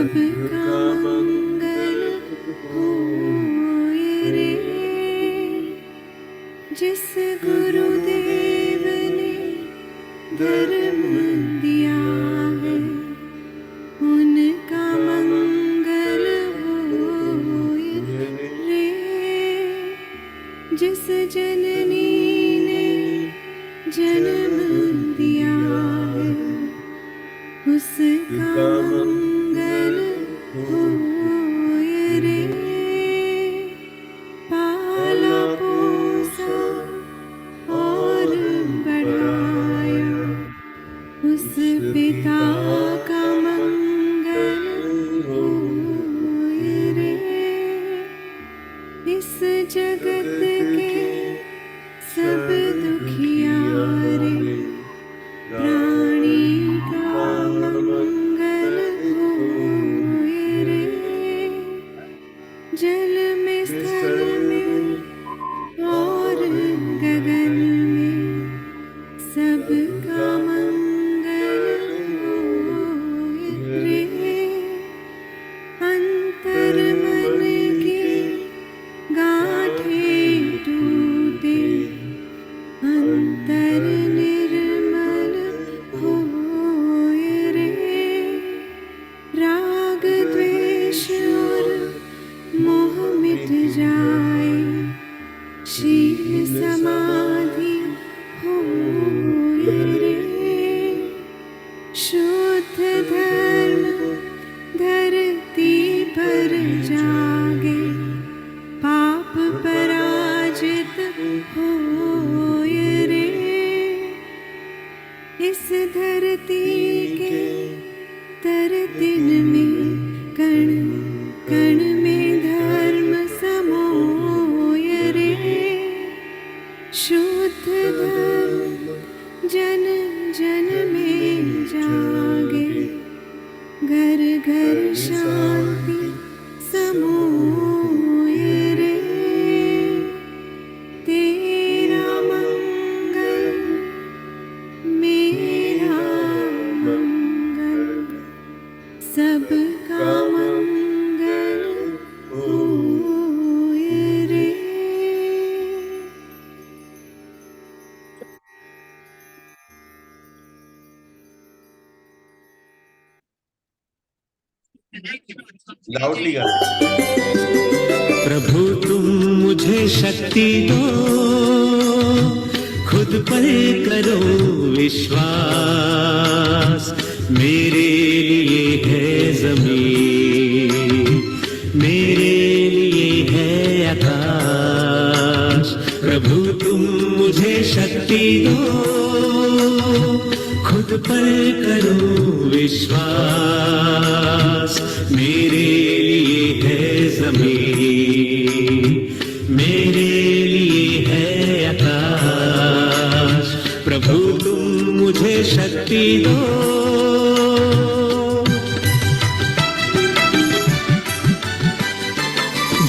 सबका मंगल होए रे। जिस गुरुदेव ने धर्म दिया है उनका मंगल होए रे। जिस जननी ने जन्म दिया है उसका मंगल होए रे। पाला पोसा और बढ़ाया उस पिता का मंगल होए रे। इस जगत के सब दुखियारे प्राणी का मंगल होए रे। जल में स्थल में और गगन में सबका मंगल होए रे। अंतर मन की गांठें टूटे अंतर निर्मल होए रे। राग द्वेष और मोह मिट जाए शील समाधि होए रे। शुद्ध धर्म धरती पर जागे पाप पराजित होए रे। इस धरती के तर दिन में कण कण में धर्म समोए रे। शुद्ध धर्म जन जन में जागे घर घर शांति समोए रे। तेरा मंगल मेरा मंगल सबका मंगल होए रे। लाउडली गाना। प्रभु तुम मुझे शक्ति दो खुद पर करो विश्वास। मेरे लिए है जमीन मेरे लिए है आकाश। प्रभु तुम मुझे शक्ति दो खुद पर करो विश्वास। मेरे लिए है जमीन मेरे लिए है आकाश। प्रभु तुम मुझे शक्ति दो।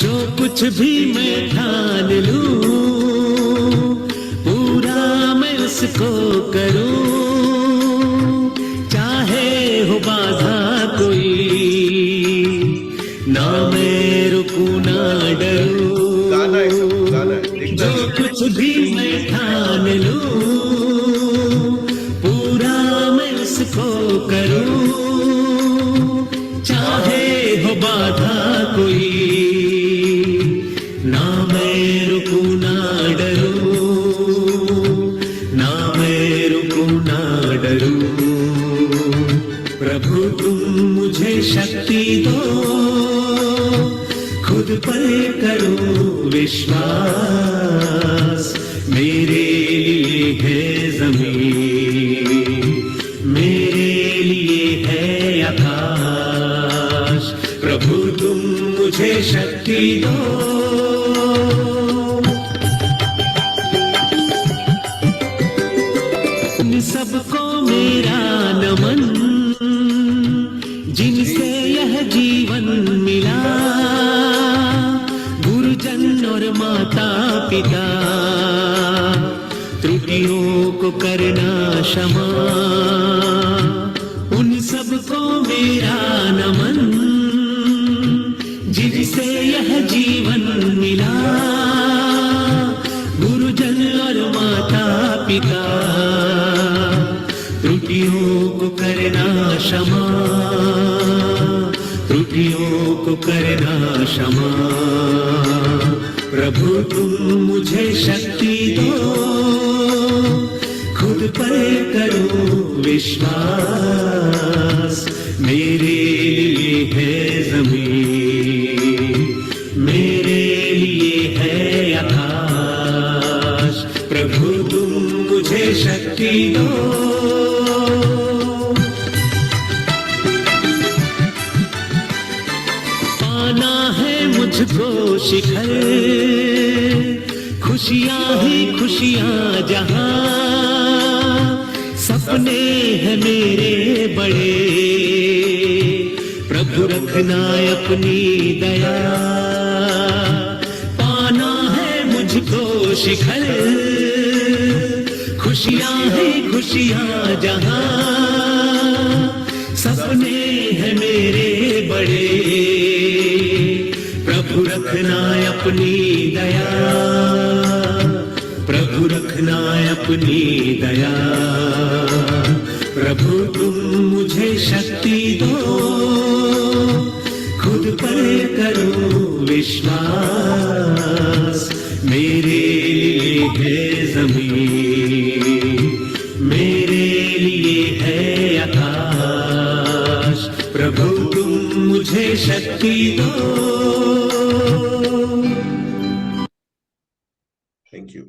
जो कुछ भी मैं ठान लूं पूरा मैं उसको करूं। चाहे हो बाधा कोई ना मैं रुकूं ना डरूं। जो कुछ भी मैं ठान लूं पूरा मैं उसको करूं। चाहे हो बाधा कोई ना मैं रुकूं ना डरूं। ना मैं रुकूं ना डरूं। प्रभु तुम मुझे शक्ति दो खुद पर करो विश्वास। मेरे लिए है जमीन मेरे लिए है आकाश। प्रभु तुम मुझे शक्ति दो। सबको मेरा नमन जिनसे यह जीवन मिला। गुरुजन और माता पिता त्रुटियों को करना क्षमा। उन सबको मेरा नमन है जीवन मिला, गुरुजन और माता पिता, त्रुटियों को करना क्षमा, त्रुटियों को करना क्षमा। प्रभु तुम मुझे शक्ति दो, खुद पर करो विश्वास, मेरे लिए है जमीन, मेरे लिए है आकाश। प्रभु तुम मुझे शक्ति दो। पाना है मुझको शिखर, खुशियां ही खुशियां जहां, सपने हैं मेरे बड़े, प्रभु रखना अपनी दया। पाना है मुझको शिखर, खुशियां ही खुशियां जहां, सपने हैं मेरे बड़े, प्रभु रखना अपनी दया, प्रभु रखना अपनी दया। प्रभु तुम मुझे शक्ति दो, खुद पर करो विश्वास, मेरे लिए है जमीन, मेरे लिए है आकाश। प्रभु तुम मुझे शक्ति दो। Thank you.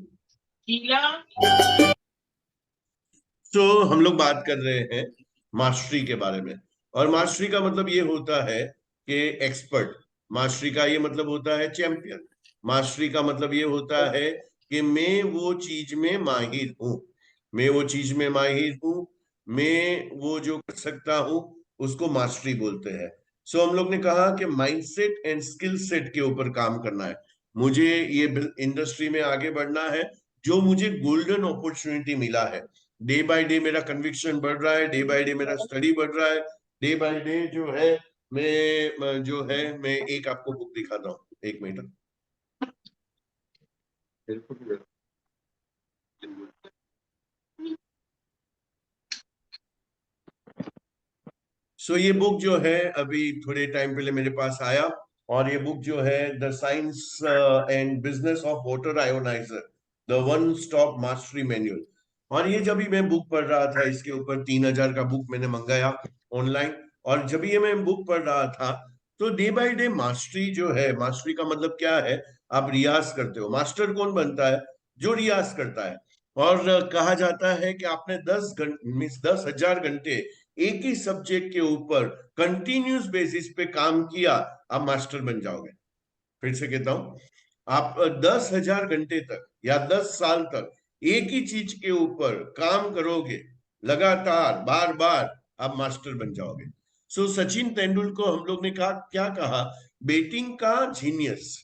तो हम लोग बात कर रहे हैं मास्टरी के बारे में, और मास्टरी का मतलब ये होता है कि एक्सपर्ट, मास्टरी का ये मतलब होता है चैंपियन, मास्टरी का मतलब ये होता है कि मैं वो चीज में माहिर हूं, मैं वो चीज में माहिर हूं, मैं वो जो कर सकता हूं उसको मास्टरी बोलते हैं। सो हम लोग ने कहा कि माइंडसेट एंड स्किल सेट के ऊपर काम करना है, मुझे ये इंडस्ट्री में आगे बढ़ना है, जो मुझे गोल्डन अपॉर्चुनिटी मिला है। डे बाय डे मेरा कन्विक्शन बढ़ रहा है, डे बाय डे मेरा स्टडी बढ़ रहा है, डे बाय डे जो है मैं एक आपको बुक दिखाता हूँ, एक मिनट। सो ये बुक जो है अभी थोड़े टाइम पहले मेरे पास आया, और ये बुक जो है the science and business of water ioniser, the one stop mastery manual. और ये जब भी मैं बुक पढ़ रहा था, इसके ऊपर 3000 का बुक मैंने मंगाया ऑनलाइन, और जब ये मैं बुक पढ़ रहा था तो डे बाय डे मास्टरी जो है, मास्टरी का मतलब क्या है, आप रियाज करते हो। मास्टर कौन बनता है? जो रियाज करता है। और कहा जाता है कि आपने 10,000 घंटे एक ही सब्जेक्ट के ऊपर कंटिन्यूस बेसिस पे काम किया, आप मास्टर बन जाओगे। फिर से कहता हूं, आप 10,000 घंटे तक या 10 साल तक एक ही चीज के ऊपर काम करोगे लगातार, बार बार, आप मास्टर बन जाओगे। सो सचिन तेंदुलकर को हम लोग ने कहा, क्या कहा, बैटिंग का जीनियस,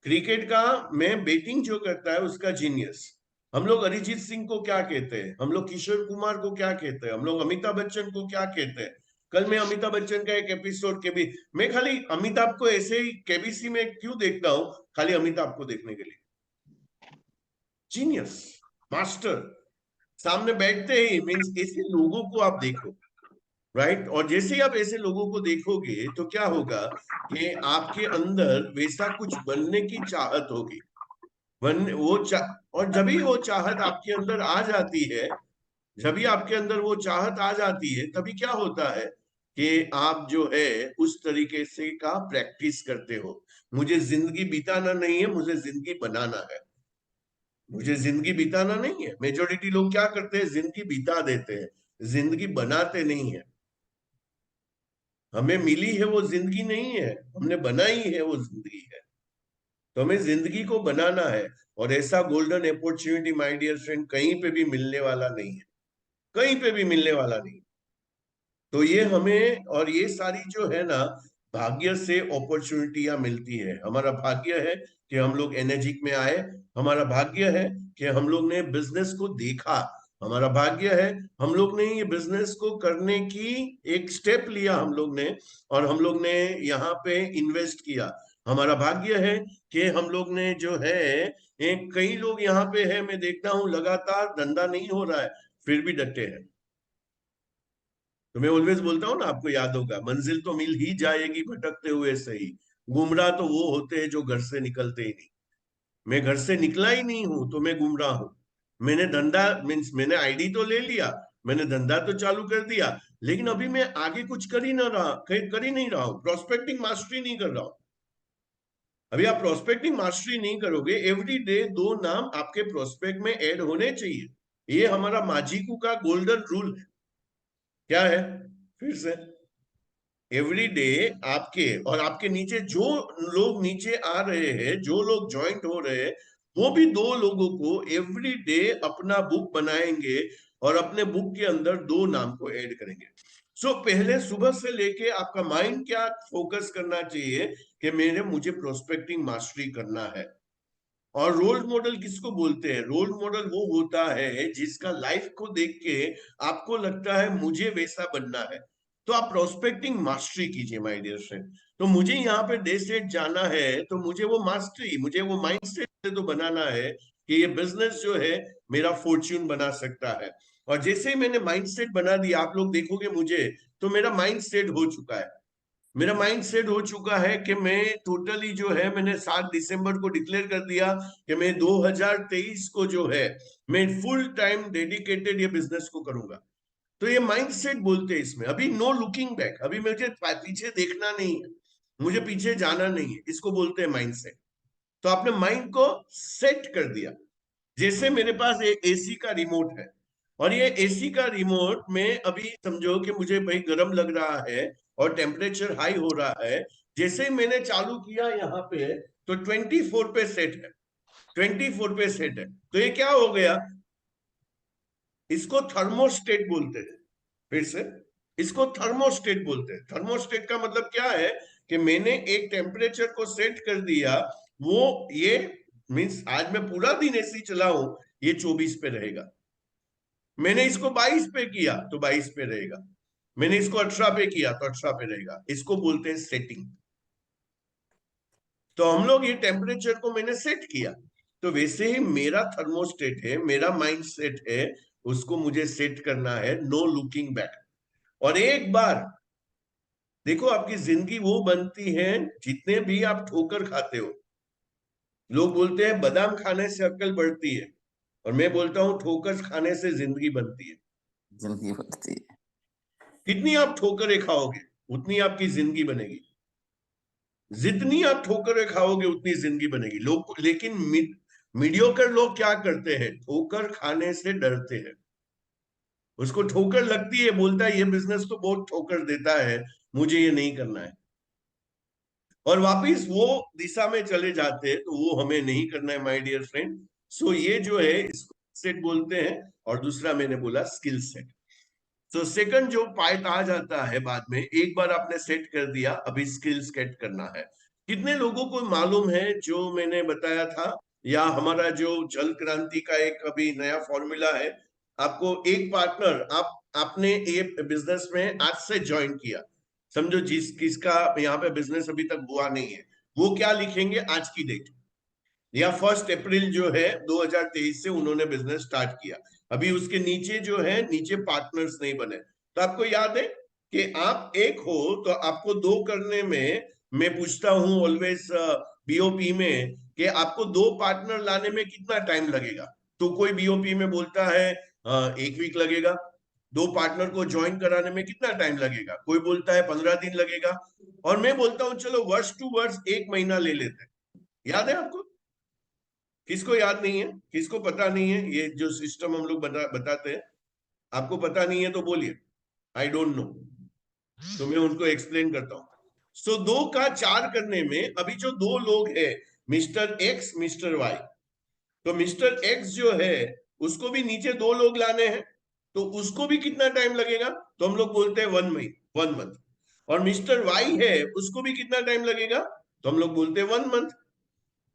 क्रिकेट का में बैटिंग जो करता है उसका जीनियस। हम लोग अरिजीत सिंह को क्या कहते हैं, हम लोग किशोर कुमार को क्या कहते हैं, हम लोग अमिताभ बच्चन को क्या कहते हैं। कल मैं अमिताभ बच्चन का एक एपिसोड के भी, मैं खाली अमिताभ को ऐसे ही केबीसी में क्यों देखता हूं, खाली अमिताभ को देखने के लिए। जीनियस, मास्टर, सामने बैठते ही मीन्स ऐसे लोगों को आप देखो, राइट। और जैसे ही आप ऐसे लोगों को देखोगे तो क्या होगा कि आपके अंदर वैसा कुछ बनने की चाहत होगी, और जब भी वो चाहत आपके अंदर आ जाती है, जब भी आपके अंदर वो चाहत आ जाती है, तभी क्या होता है कि आप जो है उस तरीके से का प्रैक्टिस करते हो। मुझे जिंदगी बिताना नहीं है, मुझे जिंदगी बनाना है, मुझे जिंदगी बिताना नहीं है। मेजोरिटी लोग क्या करते हैं, जिंदगी बिता देते हैं, जिंदगी बनाते नहीं है। हमें मिली है वो जिंदगी नहीं है, हमने बनाई है वो जिंदगी है। तो हमें जिंदगी को बनाना है, और ऐसा golden opportunity my dear friend कहीं पे भी मिलने वाला नहीं है, कहीं पे भी मिलने वाला नहीं। तो ये हमें, और ये सारी जो है ना, भाग्य से अपॉर्चुनिटियां मिलती है। हमारा भाग्य है कि हम लोग एनर्जिक में आए, हमारा भाग्य है कि हम लोग ने बिजनेस को देखा, हमारा भाग्य है हम लोग ने ये बिजनेस को करने की एक स्टेप लिया हम लोग ने, और हम लोग ने यहाँ पे इन्वेस्ट किया। हमारा भाग्य है कि हम लोग ने जो है, एक कई लोग यहाँ पे है, मैं देखता हूँ लगातार धंधा नहीं हो रहा है फिर भी डटे हैं। तो मैं ऑलवेज बोलता हूँ ना, आपको याद होगा, मंजिल तो मिल ही जाएगी भटकते हुए सही, गुमराह तो वो होते हैं जो घर से निकलते ही नहीं। मैं घर से निकला ही नहीं हूं तो मैं गुमराह हूं। मैंने धंधा मीन्स मैंने आईडी तो ले लिया, मैंने धंधा तो चालू कर दिया, लेकिन अभी मैं आगे कुछ कर ही नहीं रहा हूं, प्रोस्पेक्टिंग मास्टरी नहीं कर रहा हूं। अभी आप प्रोस्पेक्टिंग मास्टरी नहीं करोगे, एवरी डे 2 नाम आपके प्रोस्पेक्ट में ऐड होने चाहिए। ये हमारा माजीकू का गोल्डन रूल है। क्या है? फिर से, एवरी डे आपके और आपके नीचे जो लोग नीचे आ रहे हैं, जो लोग ज्वाइंट हो रहे हैं, वो भी 2 लोगों को एवरी डे अपना बुक बनाएंगे और अपने बुक के अंदर 2 नाम को ऐड करेंगे। सो पहले सुबह से लेके आपका माइंड क्या फोकस करना चाहिए कि मुझे प्रोस्पेक्टिंग मास्टरी करना है। और रोल मॉडल किसको बोलते हैं? रोल मॉडल वो होता है जिसका लाइफ को देख के आपको लगता है मुझे वैसा बनना है। तो आप प्रोस्पेक्टिंग मास्टरी कीजिए माय डियर फ्रेंड। तो मुझे यहाँ पे डे सेट जाना है, तो मुझे वो मास्टरी, मुझे वो माइंडसेट तो बनाना है कि ये बिजनेस जो है मेरा फॉर्च्यून बना सकता है। और जैसे ही मैंने माइंडसेट बना दिया, आप लोग देखोगे मुझे, तो मेरा माइंडसेट हो चुका है। मेरा माइंड सेट हो चुका है कि मैं टोटली जो है, मैंने 7 दिसंबर को डिक्लेयर कर दिया कि मैं 2023 को जो है मैं फुल टाइम डेडिकेटेड ये बिजनेस को करूंगा। तो ये माइंड सेट बोलते हैं इसमें। अभी नो लुकिंग बैक, अभी मुझे पीछे देखना नहीं है, मुझे पीछे जाना नहीं है, इसको बोलते हैं माइंड सेट। तो आपने माइंड को सेट कर दिया। जैसे मेरे पास एक एसी का रिमोट है, और ये एसी का रिमोट में अभी समझो कि मुझे भाई गर्म लग रहा है और टेम्परेचर हाई हो रहा है। जैसे ही मैंने चालू किया यहाँ पे, तो 24 पे सेट है, 24 पे सेट है। तो ये क्या हो गया? इसको थर्मोस्टेट बोलते हैं। फिर से, इसको थर्मोस्टेट बोलते हैं। थर्मोस्टेट का मतलब क्या है कि मैंने एक टेम्परेचर को सेट कर दिया। वो ये मीन्स आज मैं पूरा दिन एसी चलाऊं, ये 24 पे रहेगा। मैंने इसको 22 पे किया तो 22 पे रहेगा। मैंने इसको 18 पे किया तो 18 पे रहेगा। इसको बोलते हैं सेटिंग। तो हम लोग ये टेम्परेचर को मैंने सेट किया, तो वैसे ही मेरा थर्मोस्टेट है, मेरा माइंड सेट है, उसको मुझे सेट करना है, नो लुकिंग बैक। और एक बार देखो, आपकी जिंदगी वो बनती है जितने भी आप ठोकर खाते हो। लोग बोलते हैं बादाम खाने से अक्ल बढ़ती है, और मैं बोलता हूं ठोकर खाने से जिंदगी बनती है। जिंदगी बढ़ती है। कितनी आप ठोकरें खाओगे उतनी आपकी जिंदगी बनेगी, जितनी आप ठोकरें खाओगे उतनी जिंदगी बनेगी। लोग लेकिन मीडियोकर लोग क्या करते हैं? ठोकर खाने से डरते हैं। उसको ठोकर लगती है, बोलता है ये बिजनेस तो बहुत ठोकर देता है, मुझे ये नहीं करना है, और वापिस वो दिशा में चले जाते हैं। तो वो हमें नहीं करना है माय डियर फ्रेंड। सो ये जो है इसको सेट बोलते हैं, और दूसरा मैंने बोला स्किल सेट। तो सेकंड जो पार्ट आ जाता है बाद में, एक बार आपने सेट कर दिया, अभी स्किल सेट करना है। कितने लोगों को मालूम है जो मैंने बताया था, या हमारा जो जल क्रांति का एक अभी नया फॉर्मूला है? आपको एक पार्टनर, आपने ये बिजनेस में आज से ज्वाइन किया, समझो किसका यहाँ पे बिजनेस अभी तक हुआ नहीं है, वो क्या लिखेंगे? आज की डेट, या 1 अप्रैल जो है 2023 से उन्होंने बिजनेस स्टार्ट किया। अभी उसके नीचे जो है, नीचे पार्टनर्स नहीं बने। तो आपको याद है कि आप एक हो तो आपको 2 करने में, मैं पूछता हूं ऑलवेज बीओपी में कि आपको 2 पार्टनर लाने में कितना टाइम लगेगा? तो कोई बीओपी में बोलता है 1 वीक लगेगा। 2 पार्टनर को ज्वाइन कराने में कितना टाइम लगेगा? कोई बोलता है 15 दिन लगेगा। और मैं बोलता हूं चलो वर्ष टू वर्ष 1 महीना ले लेते हैं। याद है आपको? किसको याद नहीं है? किसको पता नहीं है? ये जो सिस्टम हम लोग बताते हैं, आपको पता नहीं है तो बोलिए आई डोंट नो, तो मैं उनको एक्सप्लेन करता हूं। सो 2 का 4 करने में, अभी जो 2 लोग हैं, मिस्टर एक्स मिस्टर वाई, तो मिस्टर एक्स जो है उसको भी नीचे 2 लोग लाने हैं, तो उसको भी कितना टाइम लगेगा? तो हम लोग बोलते हैं 1 मंथ। और मिस्टर वाई है, उसको भी कितना टाइम लगेगा? तो हम लोग बोलते हैं 1 मंथ।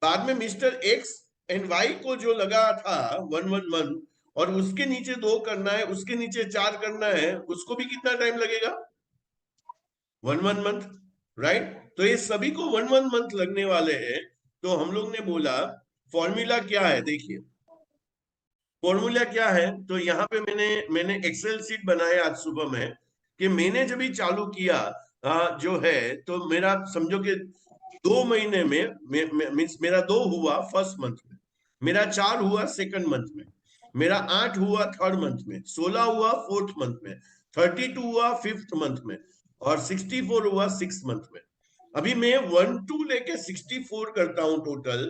बाद में मिस्टर एक्स एंड वाई को जो लगा था 1 मंथ, और उसके नीचे 2 करना है, उसके नीचे 4 करना है, उसको भी कितना टाइम लगेगा? 1 मंथ, राइट? तो ये सभी को 1 मंथ लगने वाले हैं। तो हम लोग ने बोला फॉर्मूला क्या है, देखिए फॉर्मूला क्या है। तो यहाँ पे मैंने एक्सेल शीट बनाया आज सुबह में कि मैंने जब भी चालू किया जो है, तो मेरा समझो कि 2 महीने में मीन्स मेरा 2 हुआ फर्स्ट मंथ में, मेरा 4 हुआ सेकंड मंथ में, मेरा 8 हुआ थर्ड मंथ में, 16 हुआ फोर्थ मंथ में, 32 हुआ फिफ्थ मंथ में, और 64 हुआ सिक्स मंथ में। अभी मैं 1 2 लेके 64 करता हूं टोटल,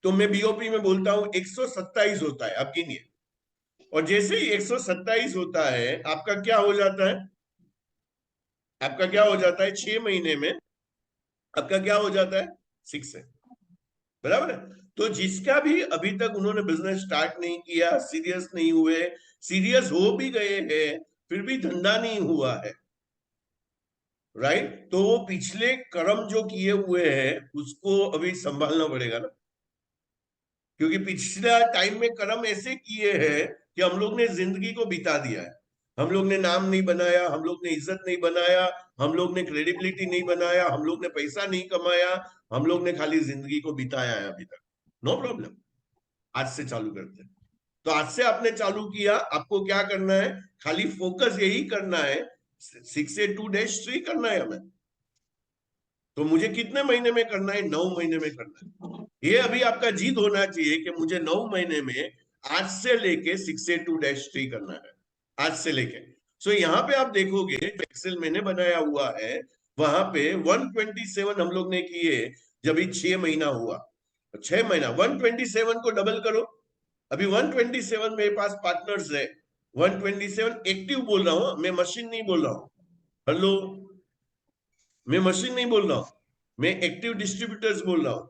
तो मैं बीओपी में बोलता हूं 127 होता है। आप गिनिए, और जैसे ही 127 होता है आपका क्या हो जाता है, आपका क्या हो जाता है 6 महीने में आपका क्या हो जाता है 6 है, बराबर है। तो जिसका भी अभी तक उन्होंने बिजनेस स्टार्ट नहीं किया, सीरियस नहीं हुए, सीरियस हो भी गए हैं फिर भी धंधा नहीं हुआ है, राइट, तो वो पिछले कर्म जो किए हुए हैं उसको अभी संभालना पड़ेगा ना, क्योंकि पिछला टाइम में कर्म ऐसे किए हैं कि हम लोग ने जिंदगी को बिता दिया है। हम लोग ने नाम नहीं बनाया, हम लोग ने इज्जत नहीं बनाया, हम लोग ने क्रेडिबिलिटी नहीं बनाया, हम लोग ने पैसा नहीं कमाया, हम लोग ने खाली जिंदगी को बिताया है अभी तक। नो प्रॉब्लम, आज से चालू करते हैं। तो आज से आपने चालू किया, आपको क्या करना है, खाली फोकस यही करना है, 682-3 करना है हमें। तो मुझे कितने महीने में करना है, 9 महीने में करना है। ये अभी आपका जीत होना चाहिए कि मुझे 9 महीने में आज से लेके 682-3 करना है, आज से लेके। सो यहाँ पे आप देखोगे जो एक्सेल मैंने बनाया हुआ है वहां पे 127 हम लोग ने किए जब 6 महीना हुआ। 6 महीना 127 को डबल करो। अभी 127 मेरे पास पार्टनर्स है, 127 एक्टिव बोल रहा हूं मैं, मशीन नहीं बोल रहा हूं। हेलो, मैं मशीन नहीं बोल रहा हूं, मैं एक्टिव डिस्ट्रीब्यूटर्स बोल रहा हूं।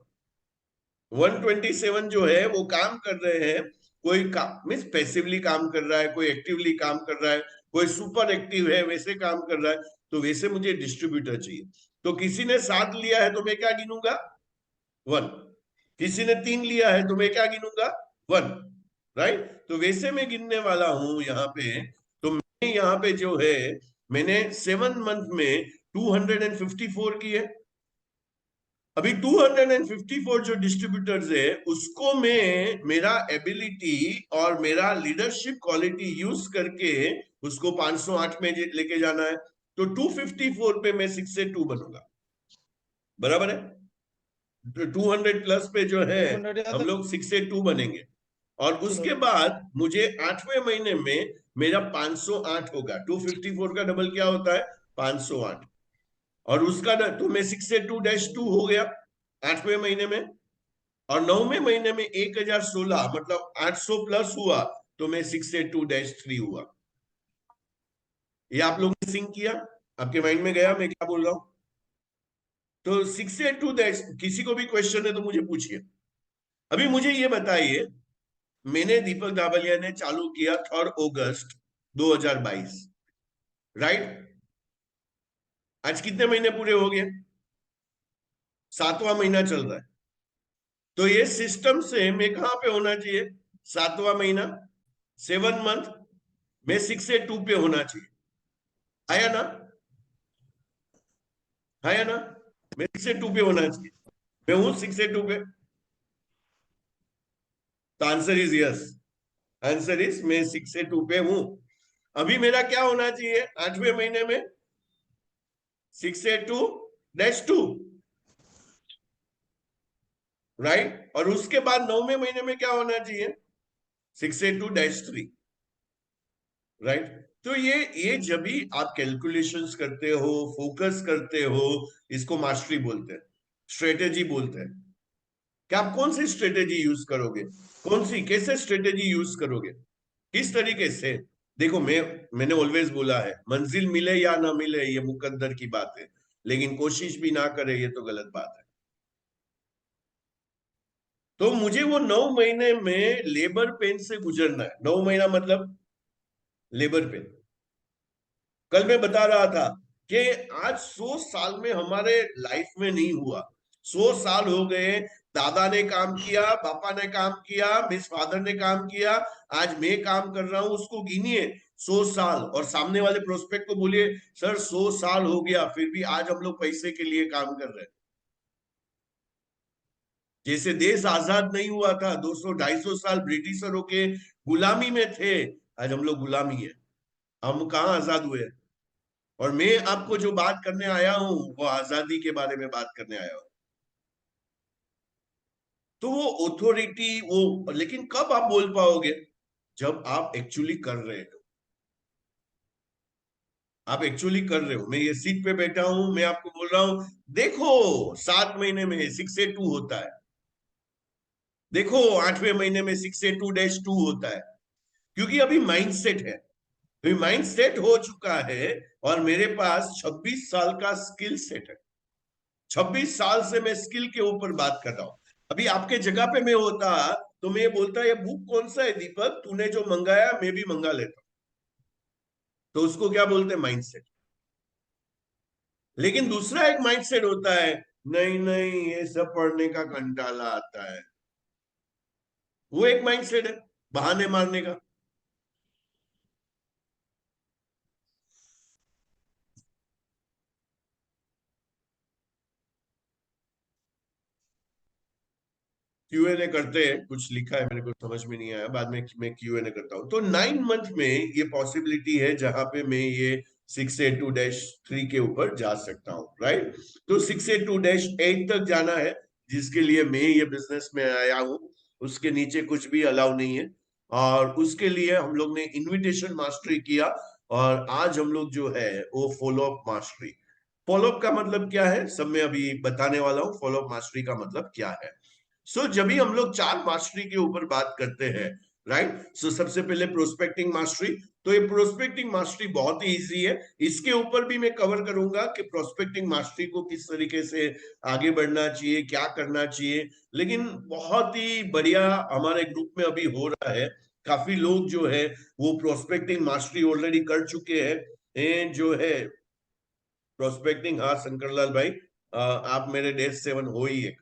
127 जो है वो काम कर रहे हैं, कोई काम मीन्स पैसिवली काम कर रहा है, कोई एक्टिवली काम कर रहा है, कोई सुपर एक्टिव है वैसे काम कर रहा है। तो वैसे मुझे डिस्ट्रीब्यूटर चाहिए। तो किसी ने 7 लिया है तो मैं क्या गिनूंगा 1, किसी ने 3 लिया है तो मैं क्या गिनूंगा 1, राइट। तो वैसे मैं गिनने वाला हूं यहाँ पे। तो मैं यहाँ पे जो है मैंने 7 मंथ में 254 किए। अभी 254 जो डिस्ट्रीब्यूटर्स है उसको मैं मेरा एबिलिटी और मेरा लीडरशिप क्वालिटी यूज करके उसको 508 में लेके जाना है। तो 254 पे मैं 6 से 2 बनूंगा, बराबर है। 200 प्लस पे जो है हम लोग 6 से 2 बनेंगे। और उसके बाद मुझे 8वें महीने में मेरा 508 होगा। 254 का डबल क्या होता है 508, और उसका तो मैं 6 से 2-2 हो गया 8वें महीने में। और 9वें महीने में 1016 मतलब 800 प्लस हुआ, तो मैं 6 से 2-3 हुआ। ये आप लोगों ने सिंक किया, आपके माइंड में गया मैं क्या बोल रहा हूं। तो 6 से 2 किसी को भी क्वेश्चन है तो मुझे पूछिए। अभी मुझे ये बताइए, मैंने दीपक दाबलिया ने चालू किया 3 अगस्त 2022, राइट। आज कितने महीने पूरे हो गए, 7वां महीना चल रहा है। तो ये सिस्टम से मैं कहां पे होना चाहिए, 7वां महीना 7 मंथ में 6 से 2 पे होना चाहिए। आया ना, आया ना, मैं 6 से 2 पे होना चाहिए। मैं हूं 6 से 2 पे। तो answer is yes, answer is मैं 6 से 2 पे हूं। अभी मेरा क्या होना चाहिए 8वें महीने में 6 से 2-2, राइट। और उसके बाद 9वें महीने में क्या होना चाहिए 6 से 2-3, राइट। तो ये जब भी आप कैलकुलेशंस करते हो, फोकस करते हो, इसको मास्टरी बोलते हैं, स्ट्रेटेजी बोलते हैं। कि आप कौन सी स्ट्रेटेजी यूज करोगे, कौन सी कैसे स्ट्रेटेजी यूज करोगे, किस तरीके से। देखो मैंने ऑलवेज बोला है, मंजिल मिले या ना मिले ये मुकद्दर की बात है, लेकिन कोशिश भी ना करे ये तो गलत बात है। तो मुझे वो 9 महीने में लेबर पेन से गुजरना है। 9 महीना मतलब लेबर पेन। कल मैं बता रहा था कि आज 100 साल में हमारे लाइफ में नहीं हुआ। 100 साल हो गए, दादा ने काम किया, पापा ने काम किया, मिस फादर ने काम किया, आज मैं काम कर रहा हूं, उसको गिनिए 100 साल, और सामने वाले प्रोस्पेक्ट को बोलिए सर 100 साल हो गया फिर भी आज हम लोग पैसे के लिए काम कर रहे हैं। जैसे देश आजाद नहीं हुआ था, 200-250 साल ब्रिटिशरों के गुलामी में थे, आज हम लोग गुलामी है। हम कहाँ आजाद हुए? और मैं आपको जो बात करने आया हूं वो आजादी के बारे में बात करने आया हूं। तो वो ऑथोरिटी वो, लेकिन कब आप बोल पाओगे? जब आप एक्चुअली कर रहे हो। आप एक्चुअली कर रहे हो। मैं ये सीट पे बैठा हूं, मैं आपको बोल रहा हूं देखो 7 महीने में 6A2 होता है, देखो 8वें महीने में 6A2-2 होता है, क्योंकि अभी माइंडसेट है, अभी माइंडसेट हो चुका है। और मेरे पास 26 साल का स्किल सेट है। 26 साल से मैं स्किल के ऊपर बात कर रहा हूं। अभी आपके जगह पे मैं होता तो मैं बोलता ये बुक कौन सा है दीपक, तूने जो मंगाया मैं भी मंगा लेता। तो उसको क्या बोलते हैं? माइंडसेट। लेकिन दूसरा एक माइंडसेट होता है, नहीं नहीं ये सब पढ़ने का कंटाला आता है। वो एक माइंडसेट है बहाने मारने का। क्यूएनए करते हैं, कुछ लिखा है मेरे को समझ में नहीं आया, बाद में मैं क्यूएनए करता हूँ। तो 9 मंथ में ये पॉसिबिलिटी है जहां पे मैं ये 6A2-3 के ऊपर जा सकता हूँ, राइट। तो 6A2-8 तक जाना है, जिसके लिए मैं ये बिजनेस में आया हूँ। उसके नीचे कुछ भी अलाउ नहीं है, और उसके लिए हम लोग ने इनविटेशन मास्टरी किया। और आज हम लोग जो है वो follow up mastery. Follow up का मतलब क्या है सब मैं अभी बताने वाला हूँ। फॉलो अप मास्टरी का मतलब क्या है? सो जब भी हम लोग 4 मास्टरी के ऊपर बात करते हैं, राइट। सो सबसे पहले प्रोस्पेक्टिंग मास्टरी। तो ये प्रोस्पेक्टिंग मास्टरी बहुत ही इजी है। इसके ऊपर भी मैं कवर करूंगा कि प्रोस्पेक्टिंग मास्टरी को किस तरीके से आगे बढ़ना चाहिए, क्या करना चाहिए। लेकिन बहुत ही बढ़िया हमारे ग्रुप में अभी हो रहा है। काफी लोग जो है वो प्रोस्पेक्टिंग मास्टरी ऑलरेडी कर चुके हैं। जो है प्रोस्पेक्टिंग, हाँ शंकरलाल भाई, आप मेरे डे 7 हो ही एक।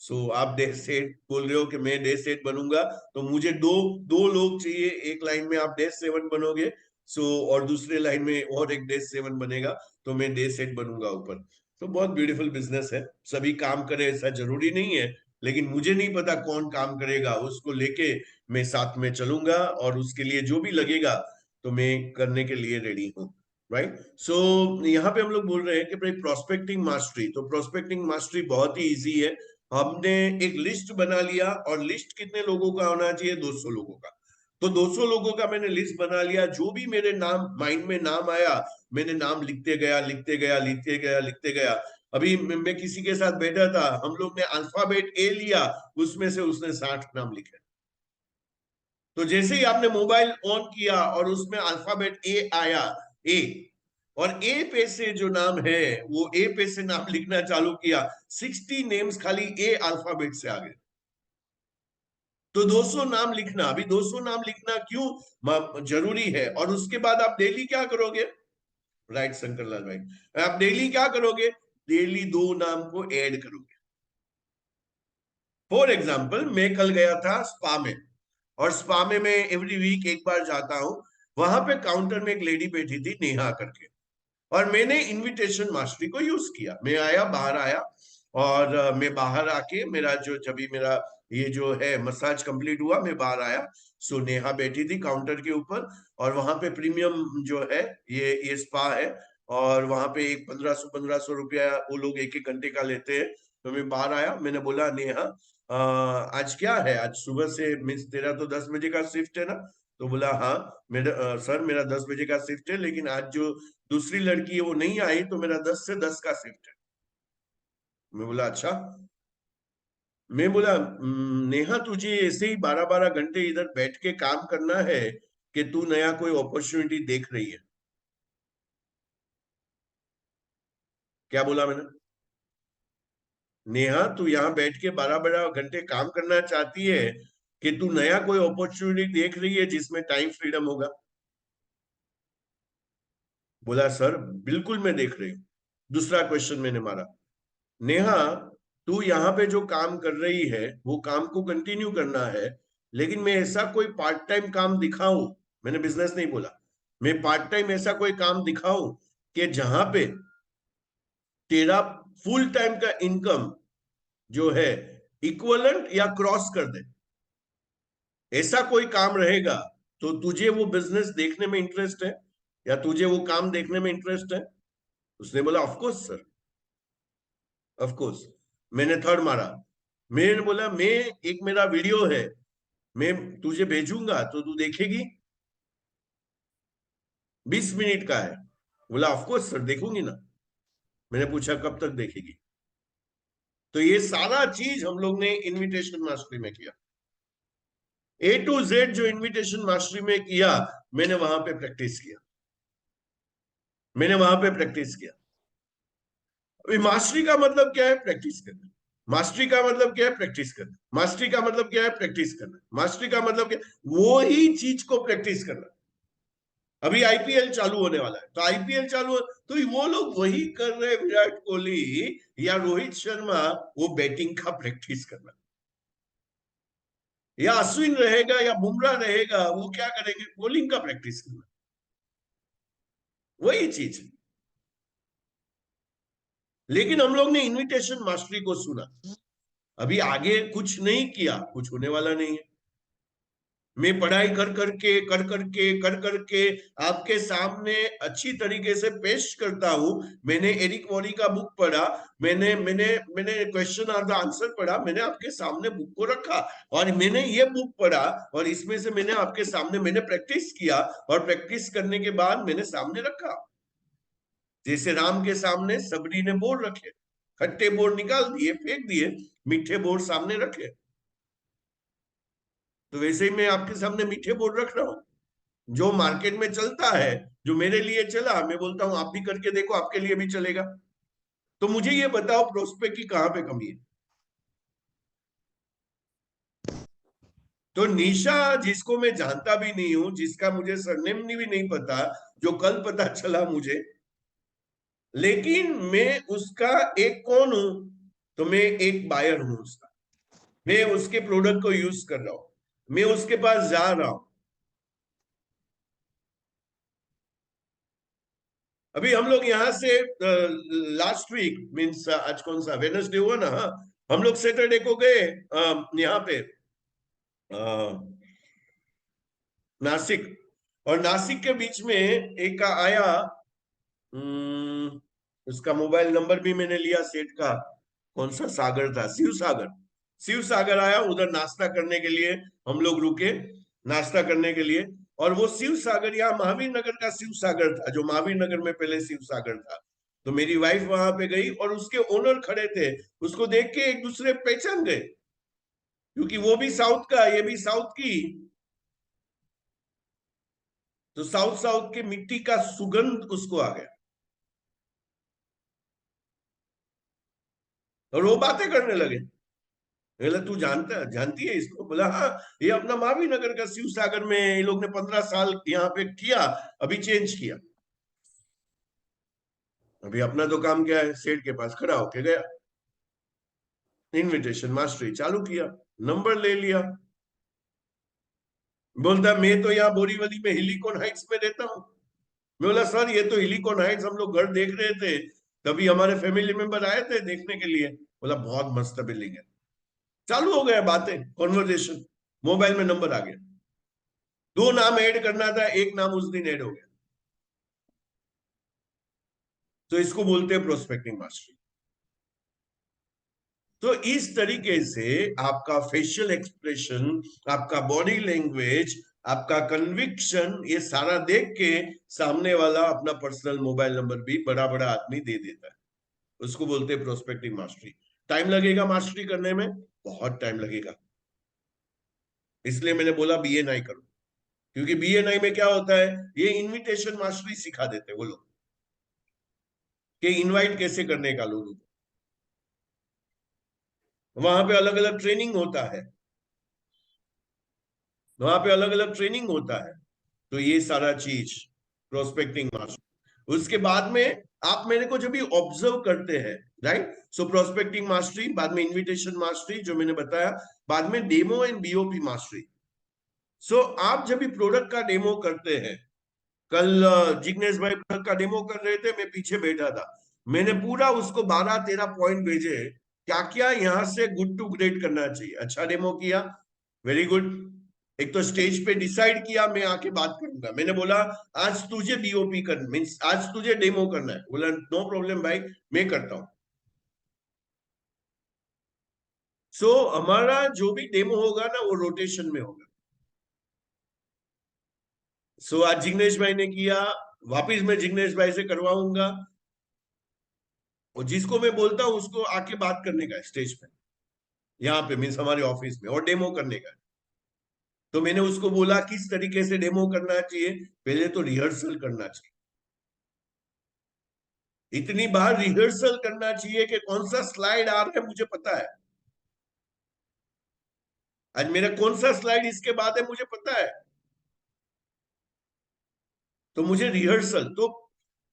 सो आप डे 8 बोल रहे हो कि मैं डे 8 बनूंगा, तो मुझे दो दो लोग चाहिए। एक लाइन में आप डे 7 बनोगे, सो और दूसरे लाइन में और एक डे 7 बनेगा, तो मैं डे 8 बनूंगा ऊपर। तो बहुत ब्यूटीफुल बिजनेस है। सभी काम करे ऐसा जरूरी नहीं है, लेकिन मुझे नहीं पता कौन काम करेगा, उसको लेके मैं साथ में चलूंगा, और उसके लिए जो भी लगेगा तो मैं करने के लिए रेडी हूँ, राइट। सो यहाँ पे हम लोग बोल रहे हैं कि भाई प्रोस्पेक्टिंग मास्टरी। तो प्रोस्पेक्टिंग मास्टरी बहुत ही इजी है। हमने एक लिस्ट बना लिया, और लिस्ट कितने लोगों का होना चाहिए? 200 लोगों का। तो 200 लोगों का मैंने लिस्ट बना लिया। जो भी मेरे नाम माइंड में नाम आया, मैंने नाम लिखते गया लिखते गया लिखते गया लिखते गया। अभी मैं किसी के साथ बैठा था, हम लोग ने अल्फाबेट ए लिया, उसमें से उसने 60 नाम लिखे। तो जैसे ही आपने मोबाइल ऑन किया और उसमें अल्फाबेट ए आया, ए, और ए पे से जो नाम है वो ए पे से नाम लिखना चालू किया, 60 नेम्स खाली ए अल्फाबेट से आ गए। तो 200 नाम लिखना, अभी 200 नाम लिखना क्यों जरूरी है? और उसके बाद आप डेली क्या करोगे? राइट शंकरलाल भाई, आप डेली क्या करोगे? डेली 2 नाम को ऐड करोगे। फॉर एग्जाम्पल, मैं कल गया था स्पा में, और स्पा में मैं एवरी वीक एक बार जाता हूं। वहां पे काउंटर में एक लेडी बैठी थी नेहा करके, और मैंने इनविटेशन मास्टरी को यूज किया। मैं आया, बाहर आया, और मैं बाहर आके मेरा जो जब भी मेरा ये जो है मसाज कंप्लीट हुआ, मैं बाहर आया। सो नेहा बैठी थी काउंटर के ऊपर, और वहां पे प्रीमियम जो है ये स्पा है, और वहां पे एक 1500 रुपया वो लोग एक एक घंटे का लेते हैं। तो मैं बाहर आया, मैंने बोला नेहा, आज क्या है? आज सुबह से मीन्स तेरा तो 10 बजे का शिफ्ट है ना? तो बोला हाँ मेरा सर मेरा 10 बजे का शिफ्ट है, लेकिन आज जो दूसरी लड़की है वो नहीं आई, तो मेरा 10 से 10 का शिफ्ट है। मैं बोला अच्छा। मैं बोला नेहा तुझे ऐसे ही 12-12 घंटे इधर बैठ के काम करना है कि तू नया कोई अपॉर्चुनिटी देख रही है? क्या बोला मैंने? नेहा तू यहाँ बैठ के 12-12 घंटे काम करना चाहती है कि तू नया कोई अपॉर्चुनिटी देख रही है जिसमें टाइम फ्रीडम होगा? बोला सर बिल्कुल मैं देख रही हूँ। दूसरा क्वेश्चन मैंने मारा, नेहा तू यहाँ पे जो काम कर रही है वो काम को कंटिन्यू करना है, लेकिन मैं ऐसा कोई पार्ट टाइम काम दिखाऊं? मैंने बिजनेस नहीं बोला, मैं पार्ट टाइम ऐसा कोई काम दिखाऊं कि जहां पे तेरा फुल टाइम का इनकम जो है इक्वलेंट या क्रॉस कर दे, ऐसा कोई काम रहेगा तो तुझे वो बिजनेस देखने में इंटरेस्ट है या तुझे वो काम देखने में इंटरेस्ट है? उसने बोला of course sir, of course. मैंने थर्ड मारा। मैंने बोला मैं एक मेरा वीडियो है, मैं तुझे भेजूंगा तो तू देखेगी, 20 मिनट का है। बोला ऑफ कोर्स सर देखूंगी ना। मैंने पूछा कब तक देखेगी? तो ये सारा चीज हम लोग ने इनविटेशन मास्टरी में किया। A to Z जो इनविटेशन मास्टरी में किया, मैंने वहां पे प्रैक्टिस किया, मैंने वहां पे प्रैक्टिस किया। अभी मास्टरी का मतलब क्या है? प्रैक्टिस करना। मास्टरी का मतलब क्या है? प्रैक्टिस करना। मास्टरी का मतलब क्या है? प्रैक्टिस करना। मास्टरी का मतलब क्या? वो ही चीज को प्रैक्टिस करना। अभी आईपीएल चालू होने वाला है, तो आईपीएल चालू तो वो लोग वही कर रहे, विराट कोहली या रोहित शर्मा, वो बैटिंग का प्रैक्टिस करना। या अश्विन रहेगा या बुमराह रहेगा, वो क्या करेंगे? बॉलिंग का प्रैक्टिस करना। वही चीज। लेकिन हम लोग ने इनविटेशन मास्टरी को सुना, अभी आगे कुछ नहीं किया, कुछ होने वाला नहीं है। मैं पढ़ाई कर करके आपके सामने अच्छी तरीके से पेश करता हूं। मैंने एरिक वॉरी का बुक पढ़ा, मैंने मैंने मैंने क्वेश्चन और द आंसर पढ़ा, मैंने आपके सामने बुक को रखा और मैंने ये बुक पढ़ा और इसमें से मैंने आपके सामने मैंने प्रैक्टिस किया और प्रैक्टिस करने के बाद मैंने सामने रखा। जैसे राम के सामने सबरी ने बोर्ड रखे, खट्टे बोर्ड निकाल दिए, फेंक दिए, मीठे बोर्ड सामने रखे। तो वैसे ही मैं आपके सामने मीठे बोर्ड रख रहा हूं। जो मार्केट में चलता है, जो मेरे लिए चला, मैं बोलता हूं आप भी करके देखो, आपके लिए भी चलेगा। तो मुझे ये बताओ प्रोस्पेक्ट की कहां पे कमी है? तो निशा, जिसको मैं जानता भी नहीं हूं, जिसका मुझे सरनेम भी नहीं पता, जो कल पता चला मुझे, लेकिन मैं उसका एक कौन हूं? तो मैं एक बायर हूं उसका। मैं उसके प्रोडक्ट को यूज कर रहा हूं, मैं उसके पास जा रहा हूं। अभी हम लोग यहाँ से लास्ट वीक मीन्स आज कौन सा वेडनेसडे हुआ ना, हाँ, हम लोग सैटरडे को गए यहाँ पे नासिक, और नासिक के बीच में एक आया, उसका मोबाइल नंबर भी मैंने लिया सेठ का, कौन सा सागर था, शिव सागर। शिव सागर आया उधर नाश्ता करने के लिए, हम लोग रुके नाश्ता करने के लिए। और वो शिव सागर यहाँ महावीर नगर का शिव सागर था, जो महावीर नगर में पहले शिव सागर था। तो मेरी वाइफ वहां पे गई और उसके ओनर खड़े थे, उसको देख के एक दूसरे पहचान गए, क्योंकि वो भी साउथ का, ये भी साउथ की। तो साउथ साउथ के मिट्टी का सुगंध उसको आ गया और वो बातें करने लगे। बोला तू जानती है इसको? बोला हाँ, ये अपना महावीर नगर का शिव सागर में ये लोग ने 15 साल यहाँ पे किया, अभी चेंज किया। अभी अपना तो काम क्या है, सेठ के पास खड़ा होके गया, इनविटेशन मास्टरी चालू किया, नंबर ले लिया। बोलता मैं तो यहाँ बोरीवली में हिलीकॉन हाइट्स में रहता हूँ। मैं बोला सर ये तो हिलीकॉन हाइट्स हम लोग घर देख रहे थे, तभी हमारे फैमिली मेंबर आए थे देखने के लिए। बोला बहुत मस्त बिल्डिंग है। चालू हो गया बातें, कॉन्वर्जेशन, मोबाइल में नंबर आ गया। 2 नाम ऐड करना था, एक नाम उस दिन ऐड हो गया। तो इसको बोलते हैं प्रोस्पेक्टिंग मास्टरी। तो इस तरीके से आपका फेशियल एक्सप्रेशन, आपका बॉडी लैंग्वेज, आपका कन्विक्शन, ये सारा देख के सामने वाला अपना पर्सनल मोबाइल नंबर भी बड़ा बड़ा आदमी दे देता है। उसको बोलते हैं प्रोस्पेक्टिंग मास्टरी। टाइम लगेगा मास्टरी करने में, बहुत टाइम लगेगा। इसलिए मैंने बोला बीएनआई करो, क्योंकि बीएनआई में क्या होता है, ये इनविटेशन मास्टरी सिखा देते हैं वो लोग, कि इनवाइट कैसे करने का लोगों को। वहां पे अलग अलग ट्रेनिंग होता है, वहां पे अलग अलग ट्रेनिंग होता है। तो ये सारा चीज प्रोस्पेक्टिंग मास्टरी। उसके बाद में आप मेरे को जब भी ऑब्जर्व करते हैं, राइट, सो प्रोस्पेक्टिंग मास्टरी, बाद में इनविटेशन मास्टरी जो मैंने बताया, बाद में डेमो एंड बीओपी मास्टरी। सो आप जब भी प्रोडक्ट का डेमो करते हैं, कल जिग्नेश भाई प्रोडक्ट का डेमो कर रहे थे, मैं पीछे बैठा था, मैंने पूरा उसको 12-13 पॉइंट भेजे, क्या क्या यहाँ से गुड टू ग्रेट करना चाहिए। अच्छा डेमो किया, वेरी गुड। एक तो स्टेज पे डिसाइड किया मैं आके बात करूंगा, मैंने बोला आज तुझे बीओपी करना, मीन्स आज तुझे डेमो करना है। बोला नो प्रॉब्लम भाई, मैं करता हूं। सो हमारा जो भी डेमो होगा ना वो रोटेशन में होगा। सो आज जिग्नेश भाई ने किया, वापिस मैं जिग्नेश भाई से करवाऊंगा, और जिसको मैं बोलता हूँ उसको आके बात करने का है स्टेज पे, यहाँ पे मीन्स हमारे ऑफिस में, और डेमो करने का है। तो मैंने उसको बोला किस तरीके से डेमो करना चाहिए, पहले तो रिहर्सल करना चाहिए, इतनी बार रिहर्सल करना चाहिए कि कौन सा स्लाइड आ रहा है मुझे पता है, आज मेरा कौन सा स्लाइड इसके बाद है मुझे पता है। तो मुझे रिहर्सल, तो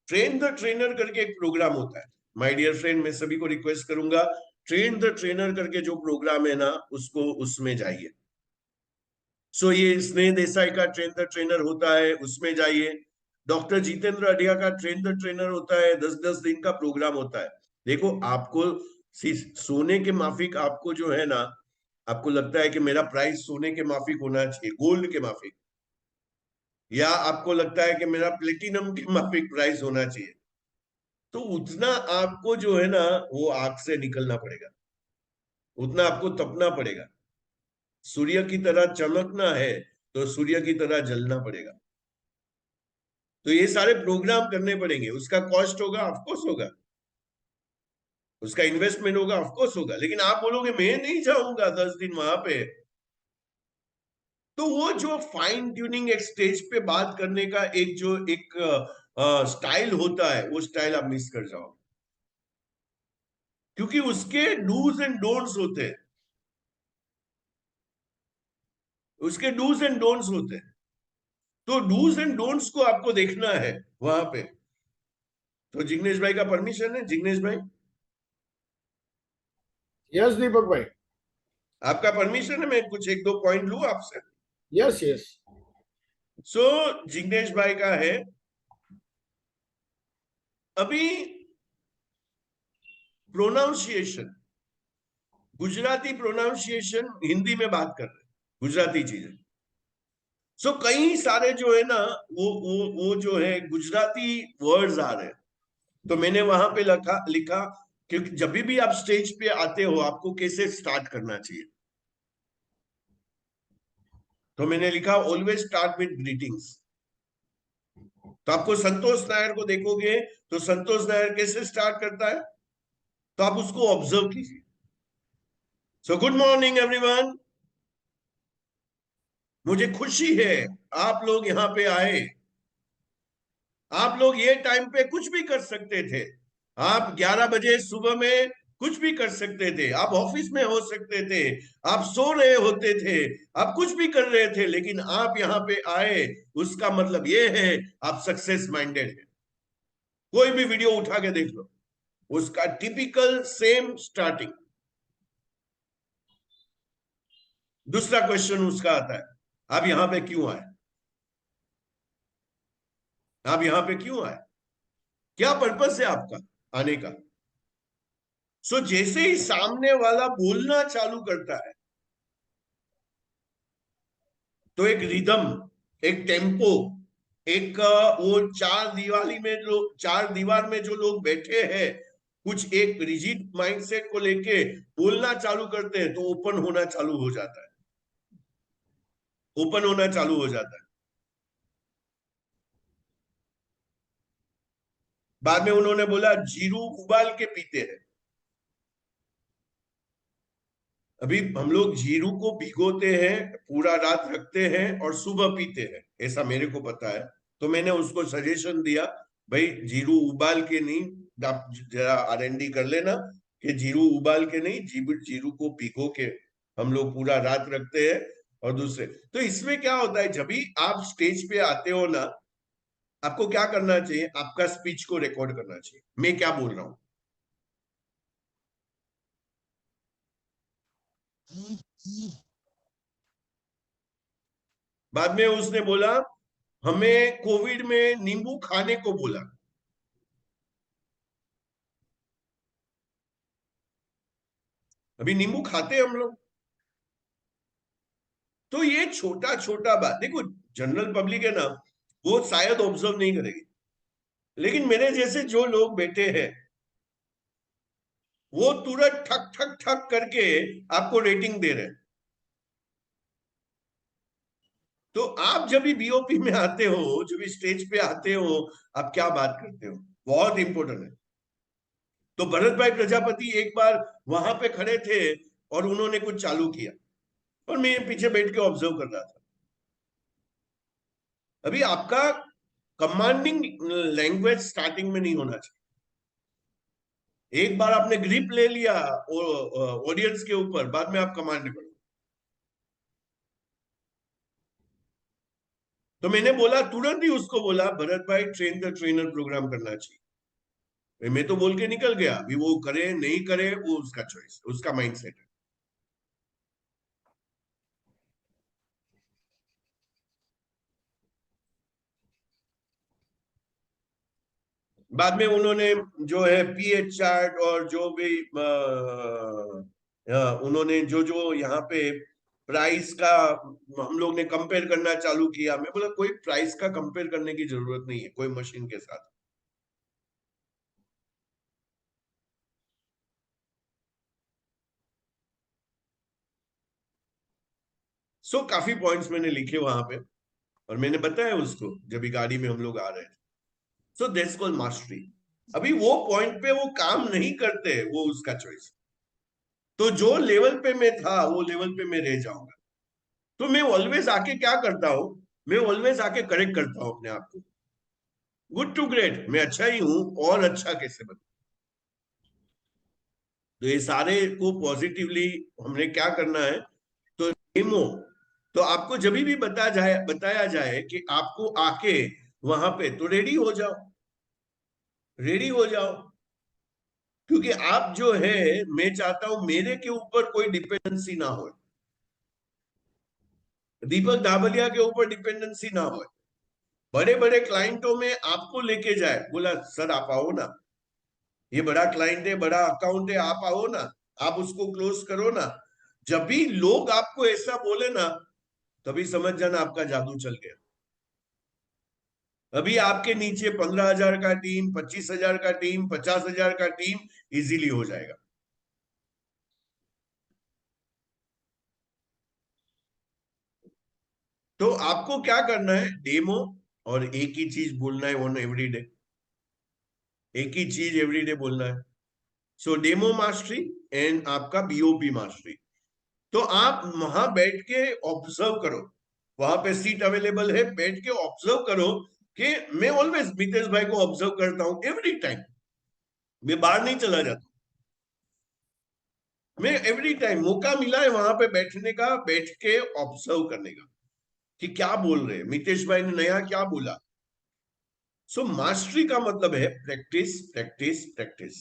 ट्रेन द ट्रेनर करके एक प्रोग्राम होता है, माय डियर फ्रेंड, मैं सभी को रिक्वेस्ट करूंगा, ट्रेन द ट्रेनर करके जो प्रोग्राम है ना उसको, उसमें जाइए। सो ये स्नेह देसाई का ट्रेन द ट्रेनर होता है, उसमें जाइए। डॉक्टर जितेंद्र अडिया का ट्रेन द ट्रेनर होता है, 10-10 दिन का प्रोग्राम होता है। देखो आपको सोने के माफिक आपको जो है ना, आपको लगता है कि मेरा प्राइस सोने के माफिक होना चाहिए, गोल्ड के माफिक, या आपको लगता है कि मेरा प्लेटिनम के माफिक प्राइस होना चाहिए, तो उतना आपको जो है ना वो आग से निकलना पड़ेगा, उतना आपको तपना पड़ेगा। सूर्य की तरह चमकना है तो सूर्य की तरह जलना पड़ेगा। तो ये सारे प्रोग्राम करने पड़ेंगे, उसका कॉस्ट होगा, ऑफकोर्स होगा, उसका इन्वेस्टमेंट होगा, ऑफकोर्स होगा। लेकिन आप बोलोगे मैं नहीं जाऊंगा 10 दिन वहां पे, तो वो जो फाइन ट्यूनिंग एक स्टेज पे बात करने का एक जो एक स्टाइल होता है, वो स्टाइल आप मिस कर जाओगे, क्योंकि उसके डूज एंड डोंट्स होते हैं, उसके डूज एंड डोंट्स होते हैं। तो डूज एंड डोंट्स को आपको देखना है वहां पे। तो जिग्नेश भाई का परमिशन है, जिग्नेश भाई यस दीपक भाई। आपका परमिशन है, मैं कुछ 1-2 पॉइंट लू आपसे। Yes yes. सो जिग्नेश भाई का है, अभी प्रोनाउंसिएशन, गुजराती प्रोनाउंसिएशन हिंदी में बात कर रहे, गुजराती चीजें। सो कई सारे जो है ना वो जो है गुजराती वर्ड्स आ रहे हैं। तो मैंने वहां पे लिखा क्योंकि जब भी आप स्टेज पे आते हो आपको कैसे स्टार्ट करना चाहिए, तो मैंने लिखा ऑलवेज स्टार्ट विद ग्रीटिंग्स। तो आपको संतोष नायर को देखोगे तो संतोष नायर कैसे स्टार्ट करता है, तो आप उसको ऑब्जर्व कीजिए। सो गुड मॉर्निंग एवरीवन, मुझे खुशी है आप लोग यहाँ पे आए। आप लोग ये टाइम पे कुछ भी कर सकते थे, आप 11 बजे सुबह में कुछ भी कर सकते थे, आप ऑफिस में हो सकते थे, आप सो रहे होते थे, आप कुछ भी कर रहे थे, लेकिन आप यहाँ पे आए, उसका मतलब ये है आप सक्सेस माइंडेड है। कोई भी वीडियो उठा के देख लो, उसका टिपिकल सेम स्टार्टिंग। दूसरा क्वेश्चन उसका आता है, आप यहां पे क्यों आए, आप यहां पे क्यों आए, क्या पर्पस है आपका आने का। सो जैसे ही सामने वाला बोलना चालू करता है तो एक रिदम, एक टेम्पो, एक वो चार दीवार में जो लोग बैठे हैं, कुछ एक रिजिड माइंडसेट को लेके बोलना चालू करते हैं तो ओपन होना चालू हो जाता है, ओपन होना चालू हो जाता है। बाद में उन्होंने बोला जीरू उबाल के पीते हैं। अभी हम लोग जीरू को भिगोते हैं, पूरा रात रखते हैं और सुबह पीते हैं, ऐसा मेरे को पता है। तो मैंने उसको सजेशन दिया, भाई जीरू उबाल के नहीं, आप जरा R&D कर लेना कि जीरू उबाल के नहीं, जीरू को भिगो के हम लोग पूरा रात रखते हैं। और दूसरे, तो इसमें क्या होता है, जब भी आप स्टेज पे आते हो ना, आपको क्या करना चाहिए, आपका स्पीच को रिकॉर्ड करना चाहिए, मैं क्या बोल रहा हूं। बाद में उसने बोला हमें कोविड में नींबू खाने को बोला। अभी नींबू खाते हैं हम लोग। तो ये छोटा छोटा बात देखो, जनरल पब्लिक है ना, वो शायद ऑब्जर्व नहीं करेगी, लेकिन मेरे जैसे जो लोग बैठे हैं वो तुरंत ठक ठक ठक करके आपको रेटिंग दे रहे हैं। तो आप जब भी बीओपी में आते हो, जब भी स्टेज पे आते हो, आप क्या बात करते हो, बहुत इंपॉर्टेंट है। तो भरत भाई प्रजापति एक बार वहां पे खड़े थे और उन्होंने कुछ चालू किया और मैं पीछे बैठ के ऑब्जर्व कर रहा था। अभी आपका कमांडिंग लैंग्वेज स्टार्टिंग में नहीं होना चाहिए। एक बार आपने ग्रिप ले लिया ऑडियंस के ऊपर, बाद में आप कमांड करो। तो मैंने बोला, तुरंत ही उसको बोला, भरत भाई ट्रेन द ट्रेनर प्रोग्राम करना चाहिए। मैं तो बोल के निकल गया, अभी वो करे नहीं करे वो उसका चॉइस, उसका माइंडसेट है। बाद में उन्होंने जो है पीएच चार्ट और जो भी उन्होंने जो जो यहाँ पे प्राइस का हम लोग ने कंपेयर करना चालू किया। मैं बोला कोई प्राइस का कंपेयर करने की जरूरत नहीं है कोई मशीन के साथ। काफी पॉइंट्स मैंने लिखे वहां पे और मैंने बताया उसको जब भी गाड़ी में हम लोग आ रहे थे। That's called mastery. अभी वो पॉइंट पे वो काम नहीं करते, वो उसका चॉइस। तो जो लेवल पे मैं था वो लेवल पे मैं रह जाऊंगा। तो मैं ऑलवेज आके क्या करता हूं, मैं ऑलवेज आके करेक्ट करता हूं अपने आप को। गुड टू ग्रेट, मैं अच्छा ही हूं, और अच्छा कैसे बनूं। तो ये सारे को पॉजिटिवली हमने क्या करना है। तो डेमो, तो आपको जब भी बताया जाए कि आपको आके वहां पे, तो रेडी हो जाओ, रेडी हो जाओ। क्योंकि आप जो है, मैं चाहता हूं मेरे के ऊपर कोई डिपेंडेंसी ना हो, दीपक धाबलिया के ऊपर डिपेंडेंसी ना हो। बड़े बड़े क्लाइंटों में आपको लेके जाए, बोला सर आप आओ ना, ये बड़ा क्लाइंट है, बड़ा अकाउंट है, आप आओ ना, आप उसको क्लोज करो ना। जब भी लोग आपको ऐसा बोले ना, तभी समझ जाना आपका जादू चल गया। अभी आपके नीचे 15,000 का टीम, 25,000 का टीम, 50,000 का टीम इजीली हो जाएगा। तो आपको क्या करना है, डेमो, और एक ही चीज बोलना है ऑन एवरीडे, एक ही चीज एवरीडे बोलना है। डेमो मास्टरी एंड आपका बीओपी मास्टरी। तो आप वहां बैठ के ऑब्जर्व करो, वहां पे सीट अवेलेबल है, बैठ के ऑब्जर्व करो। कि मैं ऑलवेज मितेश भाई को ऑब्जर्व करता हूं एवरी टाइम, मैं बाहर नहीं चला जाता, मैं एवरी टाइम मौका मिला है वहां पे बैठने का, बैठ के ऑब्जर्व करने का कि क्या बोल रहे हैं मितेश भाई ने, नया क्या बोला। मास्टरी का मतलब है प्रैक्टिस प्रैक्टिस प्रैक्टिस।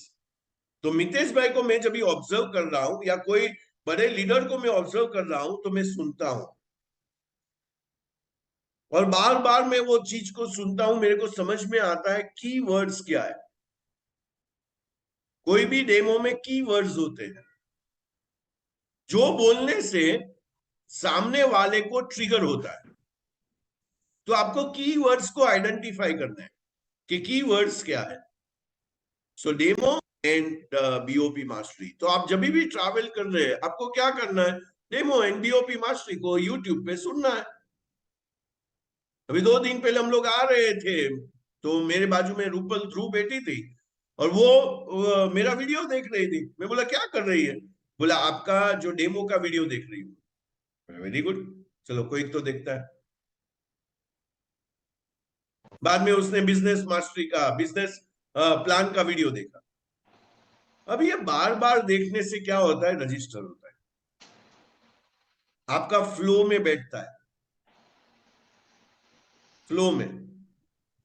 तो मितेश भाई को मैं जब भी ऑब्जर्व कर रहा हूं, या कोई बड़े लीडर को मैं ऑब्जर्व कर रहा हूं, तो मैं सुनता हूं, और बार बार मैं वो चीज को सुनता हूं, मेरे को समझ में आता है की वर्ड्स क्या है। कोई भी डेमो में की वर्ड्स होते हैं जो बोलने से सामने वाले को ट्रिगर होता है। तो आपको की वर्ड्स को आइडेंटिफाई करना है कि की वर्ड्स क्या है। Demo and BOP mastery. तो आप जब भी ट्रैवल कर रहे हैं, आपको क्या करना है, डेमो एंड बीओपी मास्टरी को यूट्यूब पे सुनना है। अभी 2 दिन पहले हम लोग आ रहे थे, तो मेरे बाजू में रूपल ध्रुव बैठी थी और वो मेरा वीडियो देख रही थी। मैं बोला क्या कर रही है, बोला आपका जो डेमो का वीडियो देख रही हूँ। वेरी गुड, चलो कोई तो देखता है। बाद में उसने बिजनेस मास्टरी का, बिजनेस प्लान का वीडियो देखा। अब ये बार बार देखने से क्या होता है, रजिस्टर होता है, आपका फ्लो में बैठता है, फ्लो में।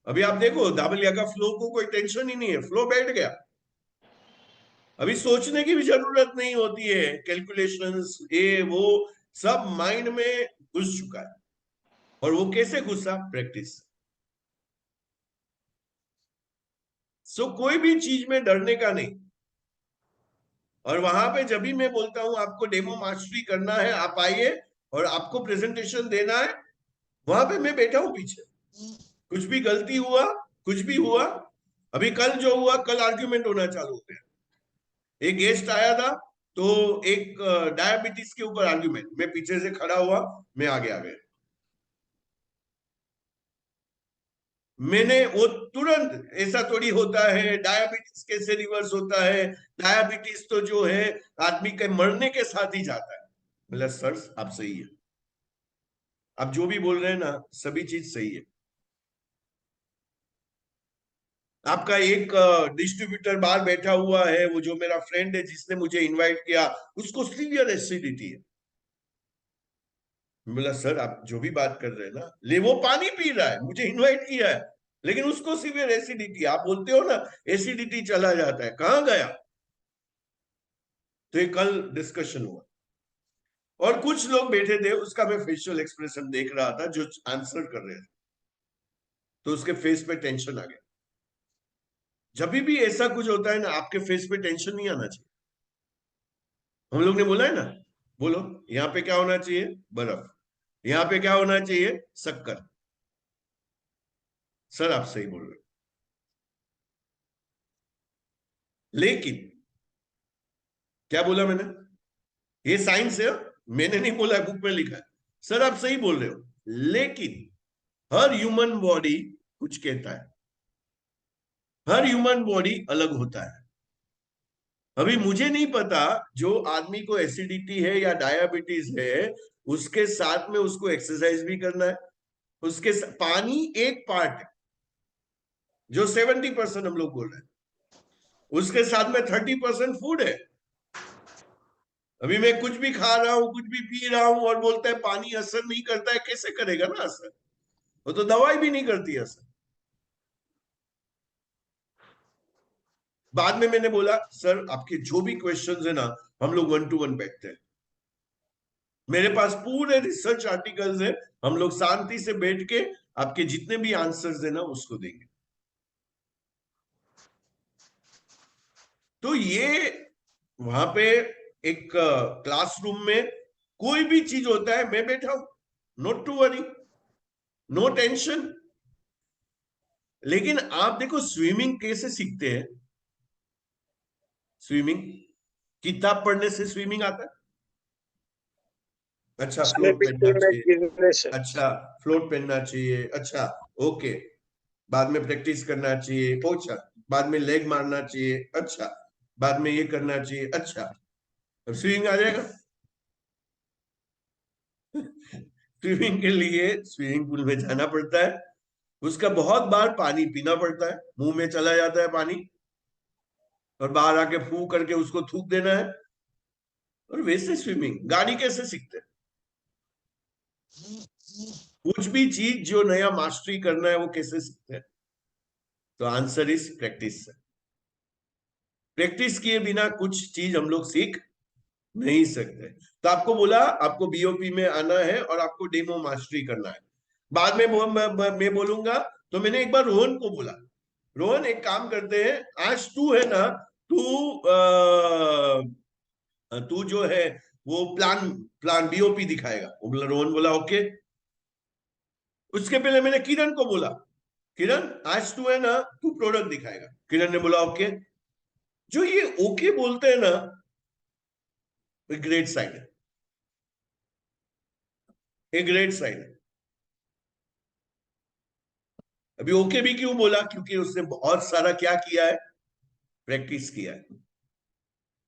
अभी आप देखो धाबलिया का फ्लो को कोई टेंशन ही नहीं है, फ्लो बैठ गया। अभी सोचने की भी जरूरत नहीं होती है, कैलकुलेशंस ये वो सब माइंड में घुस चुका है। और वो कैसे घुसा? प्रैक्टिस। सो कोई भी चीज में डरने का नहीं। और वहां पे जब भी मैं बोलता हूं आपको डेमो मास्टरी करना है, आप आइए और आपको प्रेजेंटेशन देना है, वहां पे मैं बैठा हूं पीछे। कुछ भी गलती हुआ, कुछ भी हुआ, अभी कल जो हुआ, कल आर्ग्यूमेंट होना चालू हो गया। एक गेस्ट आया था, तो एक डायबिटीज के ऊपर आर्ग्यूमेंट, मैं पीछे से खड़ा हुआ, मैं आगे आ गया। मैंने वो तुरंत, ऐसा थोड़ी होता है, डायबिटीज कैसे रिवर्स होता है? डायबिटीज तो जो है आदमी के मरने के साथ ही जाता है। बोला सर आप सही है, आप जो भी बोल रहे हैं ना सभी चीज सही है। आपका एक डिस्ट्रीब्यूटर बाहर बैठा हुआ है, वो जो मेरा फ्रेंड है जिसने मुझे इनवाइट किया, उसको सीवियर एसिडिटी है। बोला सर आप जो भी बात कर रहे हैं ना, ले वो पानी पी रहा है, मुझे इनवाइट किया है, लेकिन उसको सीवियर एसिडिटी। आप बोलते हो ना एसिडिटी चला जाता है, कहां गया? तो ये कल डिस्कशन हुआ और कुछ लोग बैठे थे, उसका मैं फेशियल एक्सप्रेशन देख रहा था जो आंसर कर रहे थे, तो उसके फेस पे टेंशन आ गया। जब भी ऐसा कुछ होता है ना, आपके फेस पे टेंशन नहीं आना चाहिए। हम लोग ने बोला है ना, बोलो यहाँ पे क्या होना चाहिए? बर्फ। यहाँ पे क्या होना चाहिए? शक्कर। सर आप सही बोल रहे हो, लेकिन क्या बोला मैंने? ये साइंस है, मैंने नहीं बोला, बुक में लिखा है। सर आप सही बोल रहे हो, लेकिन हर ह्यूमन बॉडी कुछ कहता है, हर ह्यूमन बॉडी अलग होता है। अभी मुझे नहीं पता जो आदमी को एसिडिटी है या डायबिटीज है, उसके साथ में उसको एक्सरसाइज भी करना है, पानी एक पार्ट है जो 70% हम लोग बोल रहे हैं, उसके साथ में 30% फूड है। अभी मैं कुछ भी खा रहा हूं, कुछ भी पी रहा हूं और बोलता है पानी असर नहीं करता है, कैसे करेगा ना असर? वो तो दवाई भी नहीं करती असर। बाद में मैंने बोला सर आपके जो भी क्वेश्चंस है ना, हम लोग 1 to 1 बैठते हैं, मेरे पास पूरे रिसर्च आर्टिकल्स है, हम लोग शांति से बैठ के आपके जितने भी आंसर्स है ना उसको देंगे। तो ये वहां पे एक क्लासरूम में कोई भी चीज होता है, मैं बैठा हूं, not to worry, no tension. लेकिन आप देखो स्विमिंग कैसे सीखते हैं? स्विमिंग किताब पढ़ने से स्विमिंग आता है? अच्छा फ्लोट पहनना चाहिए, अच्छा फ्लोट पहनना चाहिए, अच्छा ओके, बाद में प्रैक्टिस करना चाहिए, अच्छा बाद में लेग मारना चाहिए, अच्छा बाद में ये करना चाहिए, अच्छा अब स्विमिंग आ जाएगा। स्विमिंग के लिए स्विमिंग पूल में जाना पड़ता है, उसका बहुत बार पानी पीना पड़ता है, मुंह में चला जाता है पानी, और बाहर आके फू करके उसको थूक देना है। और वैसे स्विमिंग, गाड़ी कैसे सीखते हैं? कुछ भी चीज जो नया मास्टरी करना है वो कैसे सीखते हैं? तो आंसर इज प्रैक्टिस। प्रैक्टिस किए बिना कुछ चीज हम लोग सीख नहीं सकते। तो आपको बोला आपको बीओपी में आना है और आपको डेमो मास्टरी करना है। बाद में मैं बोलूंगा, तो मैंने एक बार रोहन को बोला, रोहन एक काम करते हैं, आज तू है ना, तू जो है वो प्लान प्लान बीओपी दिखाएगा। वो बोला, रोहन बोला ओके। उसके पहले मैंने किरण को बोला, किरण आज तू है ना, तू प्रोडक्ट दिखाएगा। किरण ने बोला ओके। जो ये ओके बोलते हैं ना, ग्रेट साइन है, एक ग्रेट साइन है। अभी ओके भी क्यों बोला? क्योंकि उसने बहुत सारा क्या किया है? प्रैक्टिस किया है,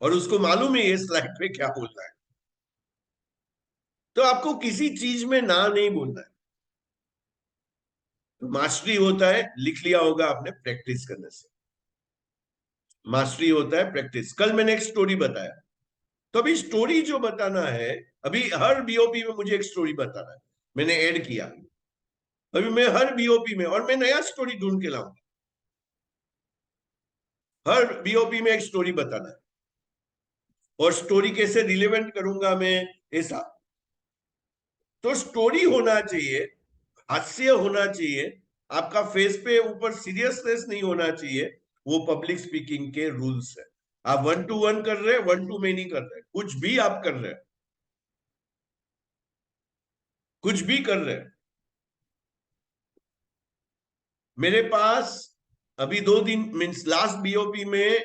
और उसको मालूम है ये स्लाइड पे क्या बोलना है। तो आपको किसी चीज में ना नहीं बोलना है। तो मास्टरी होता है, लिख लिया होगा आपने, प्रैक्टिस करने से मास्टरी होता है, प्रैक्टिस। कल मैंने एक स्टोरी बताया, तो अभी स्टोरी जो बताना है, अभी हर बीओपी में मुझे एक स्टोरी बताना है, मैंने ऐड किया। अभी मैं हर बीओपी में, और मैं नया स्टोरी ढूंढ के लाऊंगा, हर बीओपी में एक स्टोरी बताना है, और स्टोरी कैसे रिलेवेंट करूंगा मैं, ऐसा। तो स्टोरी होना चाहिए हास्य होना चाहिए, आपका फेस पे ऊपर सीरियसनेस नहीं होना चाहिए। वो पब्लिक स्पीकिंग के रूल्स है। आप 1-to-1 कर रहे हैं, 1-to में नहीं कर रहे, कुछ भी आप कर रहे हैं, कुछ भी कर रहे हैं। मेरे पास अभी 2 दिन मीन्स लास्ट बीओपी में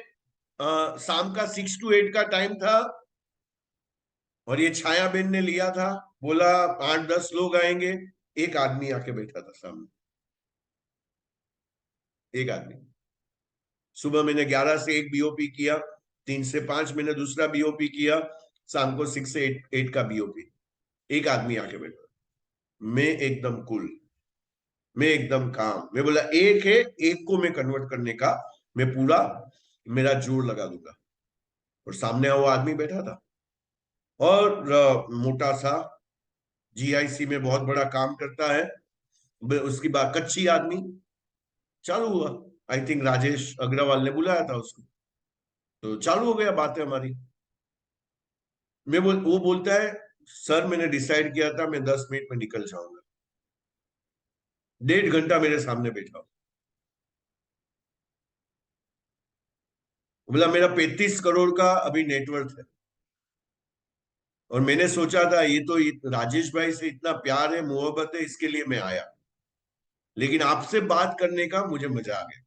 शाम का 6 to 8 का टाइम था, और ये छाया बेन ने लिया था, बोला 8-10 लोग आएंगे। एक आदमी आके बैठा था सामने, एक आदमी। सुबह मैंने 11 से 1 बीओपी किया, 3 से 5 मैंने दूसरा बीओपी किया, शाम को 6 से 8 का बीओपी। एक आदमी आके बैठा, मैं एकदम कूल, मैं एकदम काम। मैं बोला एक है, एक को मैं कन्वर्ट करने का मैं पूरा मेरा जोर लगा दूंगा। और सामने वो आदमी बैठा था, और मोटा सा, जीआईसी में बहुत बड़ा काम करता है। उसकी बात कच्ची आदमी। चालू हुआ, आई थिंक राजेश अग्रवाल ने बुलाया था उसको, तो चालू हो गया बातें हमारी। वो बोलता है, सर मैंने डिसाइड किया था मैं 10 मिनट में निकल जाऊंगा। 1.5 घंटा मेरे सामने बैठा। बोला मेरा 35 करोड़ का अभी नेटवर्थ है, और मैंने सोचा था ये तो राजेश भाई से इतना प्यार है, मोहब्बत है, इसके लिए मैं आया, लेकिन आपसे बात करने का मुझे मजा आ गया।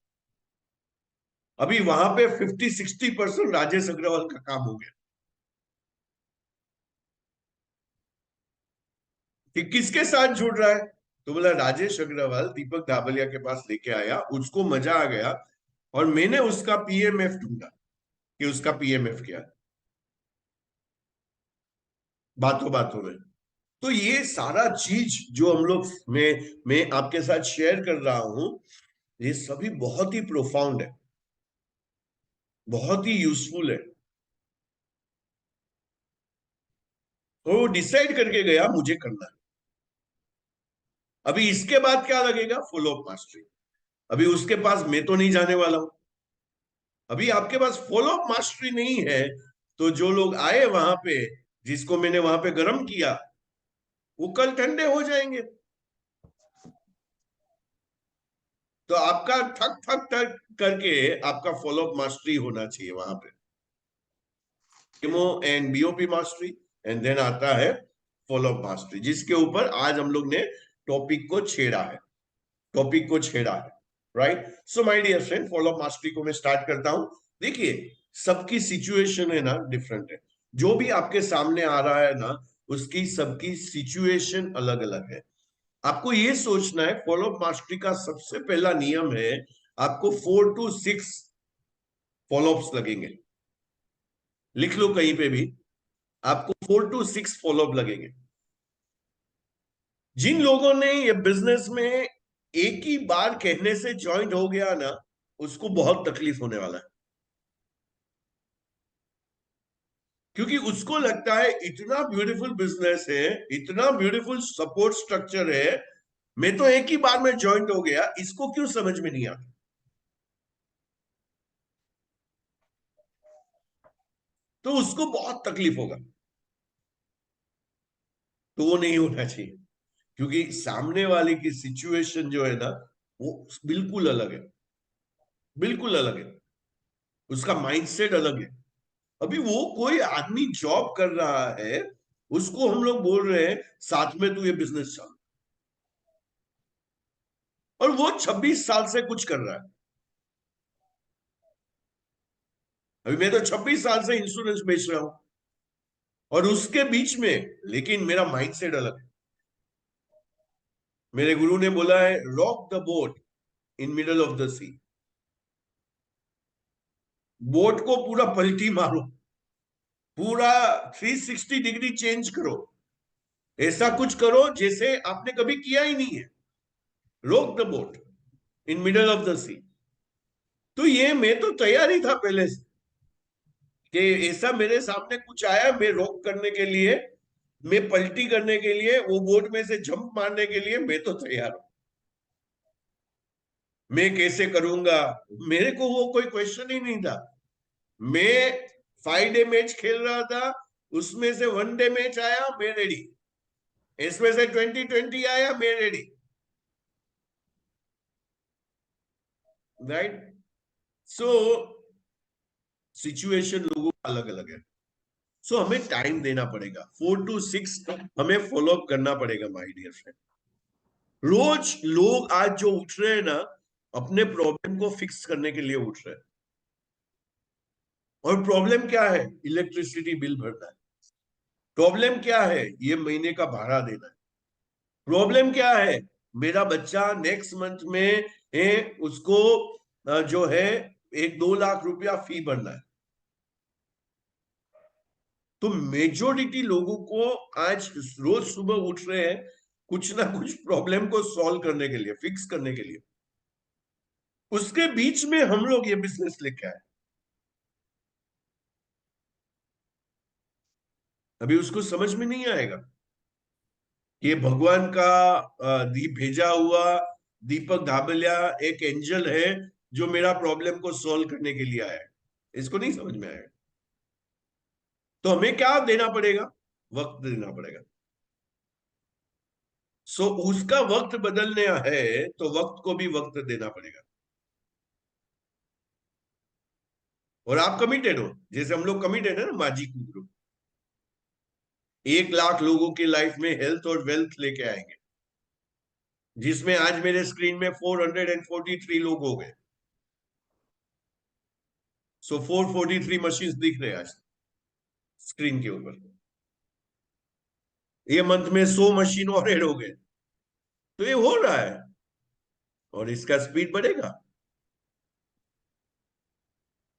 अभी वहां पे 50-60% राजेश अग्रवाल का काम हो गया कि किसके साथ जुड़ रहा है। तो बोला राजेश अग्रवाल दीपक धाबलिया के पास लेके आया, उसको मजा आ गया, और मैंने उसका पीएमएफ ढूंढा कि उसका पीएमएफ क्या है, बातों बातों में। तो ये सारा चीज जो हम लोग मैं आपके साथ शेयर कर रहा हूं, ये सभी बहुत ही प्रोफाउंड है, बहुत ही यूजफुल है। तो वो डिसाइड करके गया मुझे करना है। अभी इसके बाद क्या लगेगा, फॉलो अप मास्टरी। अभी उसके पास मैं तो नहीं जाने वाला हूं। अभी आपके पास फॉलो अप मास्टरी नहीं है, तो जो लोग आए वहां पे, जिसको मैंने वहां पे गर्म किया, वो कल ठंडे हो जाएंगे। तो आपका ठक ठक ठक करके आपका फॉलो अप मास्टरी होना चाहिए वहां पे, demo and BOP mastery, and then आता है फॉलो अप मास्टरी, जिसके ऊपर आज हम लोग ने टॉपिक को छेड़ा है, टॉपिक को छेड़ा है। Right. So my dear friend, follow up mastery को मैं स्टार्ट करता हूं। देखिए, सबकी सिचुएशन है ना डिफरेंट है। जो भी आपके सामने आ रहा है ना, उसकी सबकी सिचुएशन अलग अलग है। आपको ये सोचना है, फॉलो अप मास्टरी का सबसे पहला नियम है, आपको 4 to 6 फॉलोअप्स लगेंगे। लिख लो कहीं पे भी, आपको 4 to 6 फॉलोअप लगेंगे। जिन लोगों ने ये बिजनेस में एक ही बार कहने से ज्वाइंट हो गया ना, उसको बहुत तकलीफ होने वाला है, क्योंकि उसको लगता है इतना ब्यूटीफुल बिजनेस है, इतना ब्यूटीफुल सपोर्ट स्ट्रक्चर है, मैं तो एक ही बार में ज्वाइंट हो गया, इसको क्यों समझ में नहीं आता। तो उसको बहुत तकलीफ होगा। तो वो नहीं होना चाहिए, क्योंकि सामने वाले की सिचुएशन जो है ना, वो बिल्कुल अलग है, बिल्कुल अलग है, उसका माइंडसेट अलग है। अभी वो कोई आदमी जॉब कर रहा है, उसको हम लोग बोल रहे हैं साथ में तू ये बिजनेस चल, और वो 26 साल से कुछ कर रहा है। अभी मैं तो 26 साल से इंश्योरेंस बेच रहा हूं, और उसके बीच में लेकिन मेरा माइंडसेट अलग है। मेरे गुरु ने बोला है, rock the boat in middle of the sea. Boat को पूरा पलटी मारो, पूरा 360 डिग्री चेंज करो, ऐसा कुछ करो जैसे आपने कभी किया ही नहीं है। Rock the boat in middle of the sea. तो ये मैं तो तैयार ही था पहले से कि ऐसा मेरे सामने कुछ आया, मैं रॉक करने के लिए, मैं पलटी करने के लिए, वो बोट में से जंप मारने के लिए मैं तो तैयार हूं। मैं कैसे करूंगा, मेरे को वो कोई क्वेश्चन ही नहीं था। मैं 5 डे मैच खेल रहा था, उसमें से 1 डे मैच आया, मैं रेडी। इसमें से 2020 आया, मैं रेडी। राइट? सो सिचुएशन लोगों का अलग अलग है। सो हमें टाइम देना पड़ेगा, 4 to 6 हमें फॉलो अप करना पड़ेगा माय डियर फ्रेंड। रोज लोग आज जो उठ रहे हैं ना, अपने प्रॉब्लम को फिक्स करने के लिए उठ रहे हैं। और प्रॉब्लम क्या है? इलेक्ट्रिसिटी बिल भरना है। प्रॉब्लम क्या है? ये महीने का भाड़ा देना है। प्रॉब्लम क्या है? मेरा बच्चा नेक्स्ट मंथ में उसको जो है 1-2 लाख रुपया फी भरना है। तो मेजोरिटी लोगों को आज रोज सुबह उठ रहे हैं कुछ ना कुछ प्रॉब्लम को सॉल्व करने के लिए, फिक्स करने के लिए। उसके बीच में हम लोग ये बिजनेस लेके आए। अभी उसको समझ में नहीं आएगा कि भगवान का भेजा हुआ दीपक धाबलिया एक एंजल है जो मेरा प्रॉब्लम को सॉल्व करने के लिए आया है। इसको नहीं समझ में आएगा। तो हमें क्या देना पड़ेगा? वक्त देना पड़ेगा। सो उसका वक्त बदलने है तो वक्त को भी वक्त देना पड़ेगा। और आप कमिटेड हो, जैसे हम लोग कमिटेड है ना माजी ग्रुप। 1 लाख लोगों की लाइफ में हेल्थ और वेल्थ लेके आएंगे, जिसमें आज मेरे स्क्रीन में 443 लोग हो गए। सो 443 मशीन दिख रहे हैं आज स्क्रीन के ऊपर। ये मंथ में 100 मशीन और ऐड हो गए। तो ये हो रहा है और इसका स्पीड बढ़ेगा,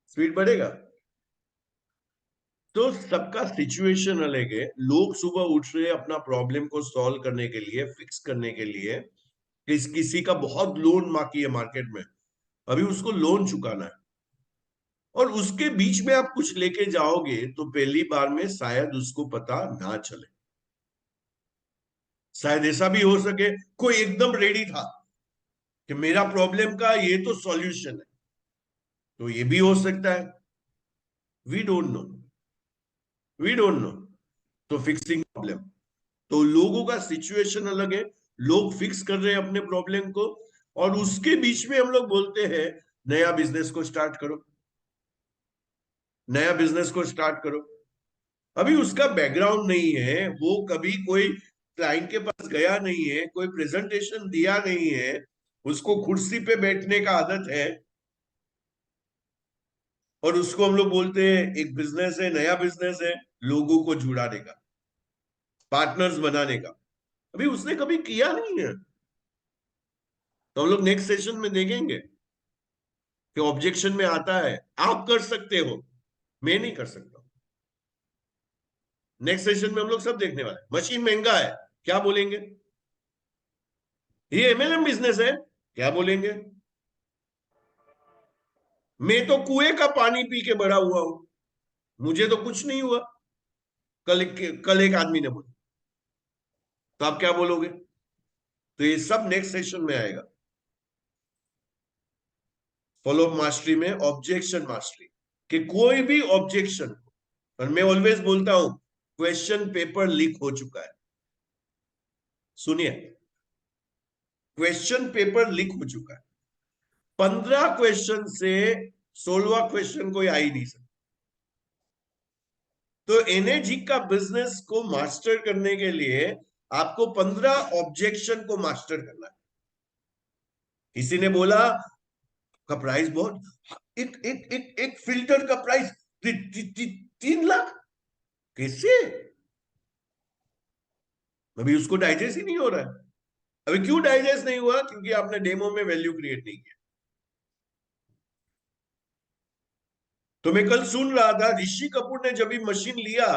स्पीड बढ़ेगा। तो सबका सिचुएशन अलग है। लोग सुबह उठ रहे हैं अपना प्रॉब्लम को सॉल्व करने के लिए, फिक्स करने के लिए। किसी का बहुत लोन बाकी है मार्केट में, अभी उसको लोन चुकाना है। और उसके बीच में आप कुछ लेके जाओगे तो पहली बार में शायद उसको पता ना चले। शायद ऐसा भी हो सके कोई एकदम रेडी था कि मेरा प्रॉब्लम का ये तो सॉल्यूशन है। तो ये भी हो सकता है। We don't know, we don't know. तो फिक्सिंग प्रॉब्लम, तो लोगों का सिचुएशन अलग है। लोग फिक्स कर रहे हैं अपने प्रॉब्लम को, और उसके बीच में हम लोग बोलते हैं नया बिजनेस को स्टार्ट करो, नया बिजनेस को स्टार्ट करो। अभी उसका बैकग्राउंड नहीं है, वो कभी कोई क्लाइंट के पास गया नहीं है, कोई प्रेजेंटेशन दिया नहीं है, उसको कुर्सी पे बैठने का आदत है। और उसको हम लोग बोलते हैं एक बिजनेस है, नया बिजनेस है, लोगों को जुड़ाने का, पार्टनर्स बनाने का। अभी उसने कभी किया नहीं है। तो हम लोग नेक्स्ट सेशन में देखेंगे कि ऑब्जेक्शन में आता है आप कर सकते हो, मैं नहीं कर सकता। नेक्स्ट सेशन में हम लोग सब देखने वाले हैं। मशीन महंगा है, क्या बोलेंगे? ये एमएलएम बिजनेस है, क्या बोलेंगे? मैं तो कुएं का पानी पी के बड़ा हुआ हूं, मुझे तो कुछ नहीं हुआ, कल एक आदमी ने बोला। तो आप क्या बोलोगे? तो ये सब नेक्स्ट सेशन में आएगा। फॉलो अप मास्टरी में ऑब्जेक्शन मास्टरी, कि कोई भी ऑब्जेक्शन, और मैं ऑलवेज बोलता हूं क्वेश्चन पेपर लीक हो चुका है। सुनिए, क्वेश्चन पेपर लीक हो चुका है। 15 क्वेश्चन से 16वां क्वेश्चन कोई आ ही नहीं सकता। तो एनर्जी का बिजनेस को मास्टर करने के लिए आपको 15 ऑब्जेक्शन को मास्टर करना है। किसी ने बोला का प्राइस बहुत, एक फिल्टर का प्राइस 3 लाख, कैसे? अभी उसको डाइजेस्ट ही नहीं हो रहा है। अभी क्यों डाइजेस्ट नहीं हुआ? क्योंकि आपने डेमो में वैल्यू क्रिएट नहीं किया। तो मैं कल सुन रहा था ऋषि कपूर ने जब भी मशीन लिया,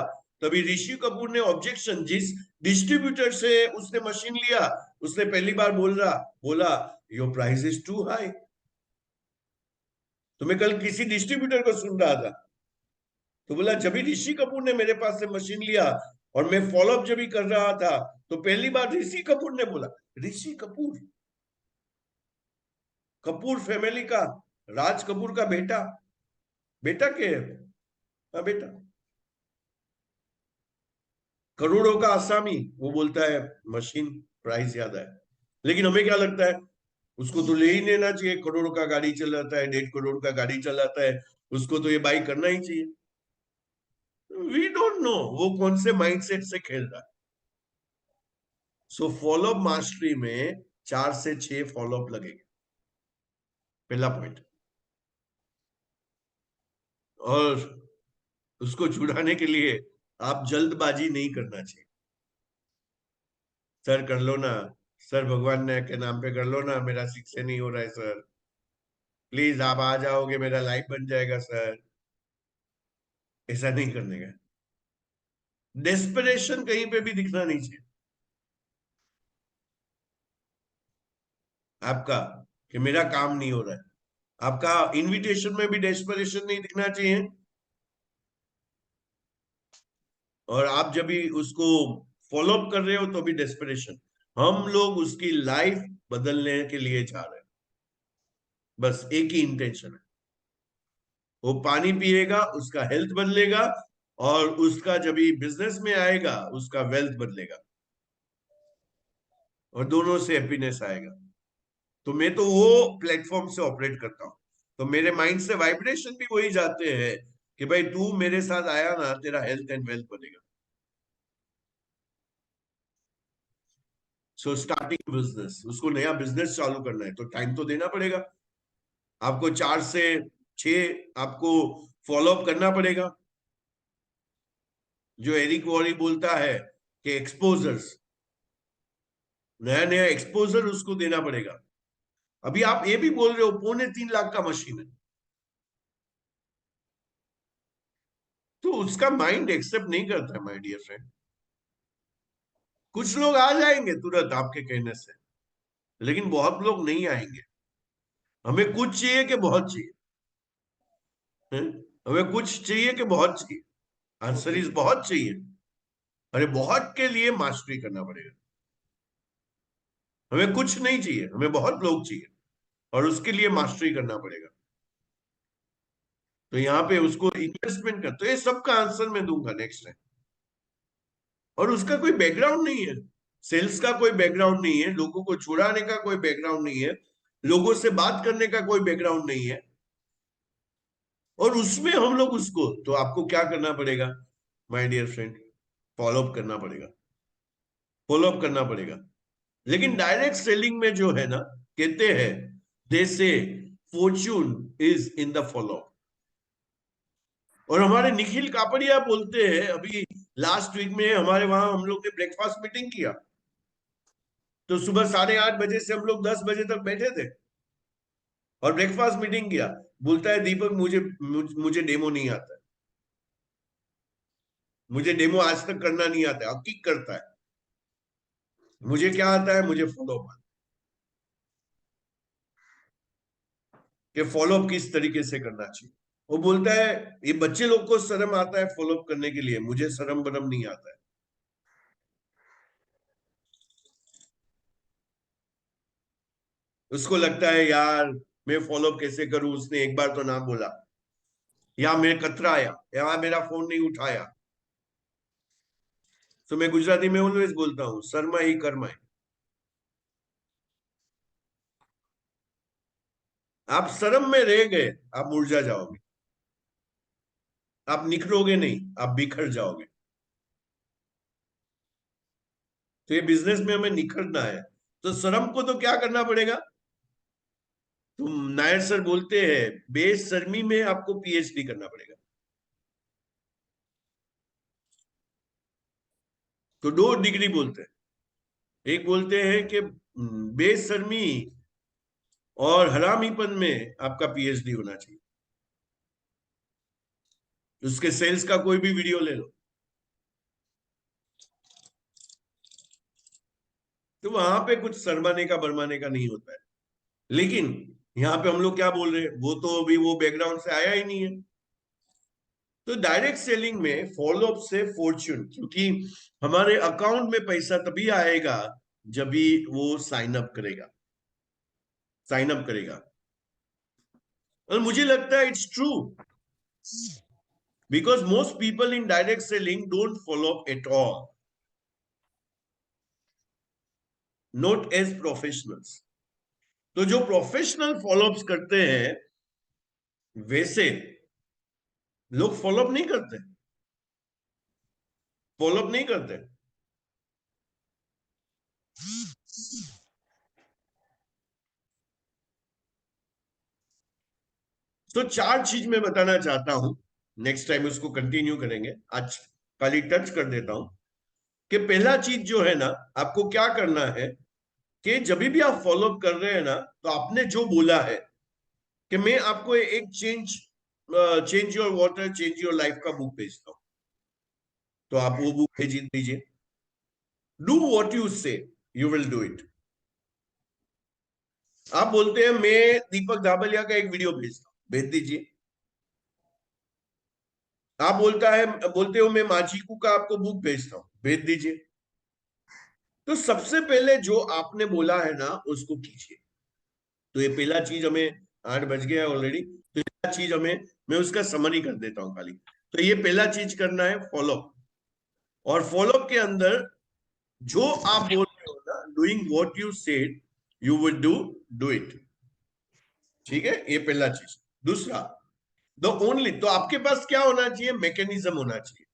तभी ऋषि कपूर ने ऑब्जेक्शन, जिस डिस्ट्रीब्यूटर से उसने मशीन लिया, उसने पहली बार बोला your price is too high. तो मैं कल किसी डिस्ट्रीब्यूटर को सुन रहा था, तो बोला जब भी ऋषि कपूर ने मेरे पास से मशीन लिया और मैं फॉलोअप जब भी कर रहा था, तो पहली बार ऋषि कपूर ने बोला, ऋषि कपूर, कपूर फैमिली का, राज कपूर का बेटा, बेटा के है? हाँ बेटा। करोड़ों का आसामी, वो बोलता है मशीन प्राइस ज्यादा है। लेकिन हमें क्या लगता है उसको तो ले ही लेना चाहिए, करोड़ों का गाड़ी चलाता है, 1.5 करोड़ का गाड़ी चलाता है, उसको तो ये बाई करना ही चाहिए। वी डोंट नो वो कौन से माइंडसेट से खेल रहा है। सो फॉलोअप मास्टरी में 4 से 6 फॉलोअप लगेंगे, पहला पॉइंट। और उसको छुड़ाने के लिए आप जल्दबाजी नहीं करना चाहिए। सर कर लो ना, सर भगवान ने के नाम पे कर लो ना, मेरा 6 से नहीं हो रहा है सर, प्लीज आप आ जाओगे, मेरा लाइफ बन जाएगा सर। ऐसा नहीं करने का। डेस्परेशन कहीं पे भी दिखना नहीं चाहिए आपका, कि मेरा काम नहीं हो रहा है। आपका इनविटेशन में भी डेस्परेशन नहीं दिखना चाहिए, और आप जब भी उसको फॉलोअप कर रहे हो तो भी डेस्परेशन। हम लोग उसकी लाइफ बदलने के लिए जा रहे हैं, बस एक ही इंटेंशन है, वो पानी पिएगा, उसका हेल्थ बदलेगा, और उसका जब भी बिजनेस में आएगा उसका वेल्थ बदलेगा, और दोनों से हैप्पीनेस आएगा। तो मैं तो वो प्लेटफॉर्म से ऑपरेट करता हूं, तो मेरे माइंड से वाइब्रेशन भी वही जाते हैं कि भाई तू मेरे साथ आया ना, तेरा हेल्थ एंड वेल्थ बनेगा। सो स्टार्टिंग बिजनेस, उसको नया बिजनेस चालू करना है तो टाइम तो देना पड़ेगा आपको, 4 से 6 आपको फॉलोअप करना पड़ेगा। जो एरिक वॉरी बोलता है कि एक्सपोजर्स, नया नया एक्सपोजर उसको देना पड़ेगा। अभी आप ये भी बोल रहे हो 2.25 लाख का मशीन है, तो उसका माइंड एक्सेप्ट नहीं करता है माय डियर फ्रेंड। कुछ लोग आ जाएंगे तुरंत आपके कहने से, लेकिन बहुत लोग नहीं आएंगे। हमें कुछ चाहिए कि बहुत चाहिए, हैं? हमें कुछ चाहिए कि बहुत चाहिए? आंसर इज बहुत चाहिए। अरे बहुत के लिए मास्टरी करना पड़ेगा। हमें कुछ नहीं चाहिए, हमें बहुत लोग चाहिए, और उसके लिए मास्टरी करना पड़ेगा। तो यहाँ पे उसको इन्वेस्टमेंट कर, तो ये सबका आंसर मैं दूंगा नेक्स्ट टाइम। और उसका कोई बैकग्राउंड नहीं है, सेल्स का कोई बैकग्राउंड नहीं है, लोगों को छुड़ाने का कोई बैकग्राउंड नहीं है, लोगों से बात करने का कोई बैकग्राउंड नहीं है, और उसमें हम लोग उसको, तो आपको क्या करना पड़ेगा माय डियर फ्रेंड? फॉलोअप करना पड़ेगा, फॉलोअप करना पड़ेगा। लेकिन डायरेक्ट सेलिंग में जो है ना, कहते हैं दे से Fortune is in the follow up. और हमारे निखिल कापड़िया बोलते हैं, अभी लास्ट वीक में हमारे वहां हम लोग ने ब्रेकफास्ट मीटिंग किया, तो सुबह 8:30 बजे से हम लोग 10 बजे तक बैठे थे और ब्रेकफास्ट मीटिंग किया। बोलता है दीपक मुझे डेमो नहीं आता है, मुझे डेमो आज तक करना नहीं आता है। अब किक करता है, मुझे क्या आता है, मुझे फॉलोअप आता है, कि फॉलोअप किस तरीके से करना चाहिए। वो बोलता है ये बच्चे लोग को शर्म आता है फॉलोअप करने के लिए, मुझे शर्म बरम नहीं आता है। उसको लगता है यार मैं फॉलोअप कैसे करूं, उसने एक बार तो ना बोला, या मैं कतराया, या मेरा फोन नहीं उठाया। तो मैं गुजराती में ऑलवेज बोलता हूँ, शर्मा ही कर्मा है। आप शर्म में रह गए, आप मुरझा जाओगे, आप निखरोगे नहीं, आप बिखर जाओगे। तो ये बिजनेस में हमें निखरना है, तो शर्म को तो क्या करना पड़ेगा? तो नायर सर बोलते हैं बेशर्मी में आपको पीएचडी करना पड़ेगा। तो 2 डिग्री बोलते हैं, एक बोलते हैं कि बेशर्मी और हरामीपन में आपका पीएचडी होना चाहिए। उसके सेल्स का कोई भी वीडियो ले लो, तो वहां पे कुछ शर्माने का बरमाने का नहीं होता है। लेकिन यहाँ पे हम लोग क्या बोल रहे हैं, वो तो अभी वो बैकग्राउंड से आया ही नहीं है। तो डायरेक्ट सेलिंग में फॉलोअप से फॉर्च्यून, क्योंकि हमारे अकाउंट में पैसा तभी आएगा जब भी वो साइन अप करेगा, साइन अप करेगा। और मुझे लगता है it's true, because most people in direct selling don't follow up at all, not as professionals. तो जो प्रोफेशनल फॉलोअप्स करते हैं वैसे लोग फॉलोअप नहीं करते, फॉलोअप नहीं करते। तो 4 चीज मैं बताना चाहता हूं, नेक्स्ट टाइम उसको कंटिन्यू करेंगे, आज खाली टच कर देता हूं कि पहला चीज जो है ना, आपको क्या करना है कि जब भी आप फॉलोअप कर रहे हैं ना, तो आपने जो बोला है कि मैं आपको एक change your water change your life का बुक भेजता हूं, तो आप वो बुक भेज दीजिए। डू वॉट यू से, यू विल डू इट। आप बोलते हैं मैं दीपक धाबलिया का एक वीडियो भेजता हूं, भेज दीजिए। आप बोलते हो मैं माचीकू का आपको बुक भेजता हूं, भेज दीजिए। तो सबसे पहले जो आपने बोला है ना, उसको कीजिए। तो ये पहला चीज हमें 8 बज गया ऑलरेडी, तो पहला चीज हमें, मैं उसका समरी कर देता हूं खाली। तो ये पहला चीज करना है फॉलोअप, और फॉलोअप के अंदर जो आप बोल रहे हो ना, doing what you said you would do it. ठीक है, ये पहला चीज। दूसरा, द ओनली, तो आपके पास क्या होना चाहिए, मैकेनिज्म होना चाहिए।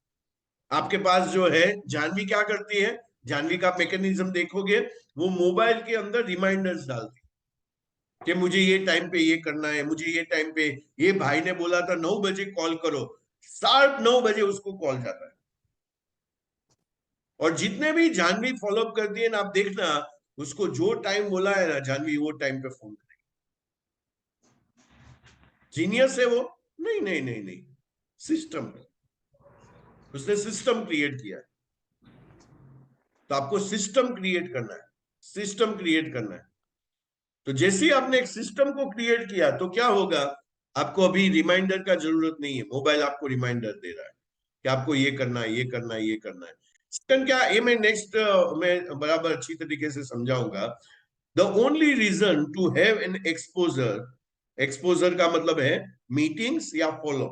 आपके पास जो है, जानवी क्या करती है, जानवी का मैकेनिज्म देखोगे, वो मोबाइल के अंदर रिमाइंडर्स डालती है कि मुझे ये टाइम पे ये करना है, मुझे ये टाइम पे, ये भाई ने बोला था 9 बजे कॉल करो, शार्प 9 बजे उसको कॉल जाता है। और जितने भी जानवी फॉलोअप करती है ना, आप देखना, उसको जो टाइम बोला है ना जानवी, वो टाइम पे फोन करेगी। जीनियस है वो? नहीं नहीं नहीं नहीं, सिस्टम, उसने सिस्टम क्रिएट किया है। तो आपको सिस्टम क्रिएट करना है, सिस्टम क्रिएट करना है। तो जैसे ही आपने एक सिस्टम को क्रिएट किया, तो क्या होगा, आपको अभी रिमाइंडर का जरूरत नहीं है, मोबाइल आपको रिमाइंडर दे रहा है कि आपको ये करना है, ये करना है, ये करना है। सेकंड क्या, ये मैं नेक्स्ट मैं बराबर अच्छी तरीके से समझाऊंगा। The only reason to have an exposure, exposure का मतलब है मीटिंग्स या फॉलो।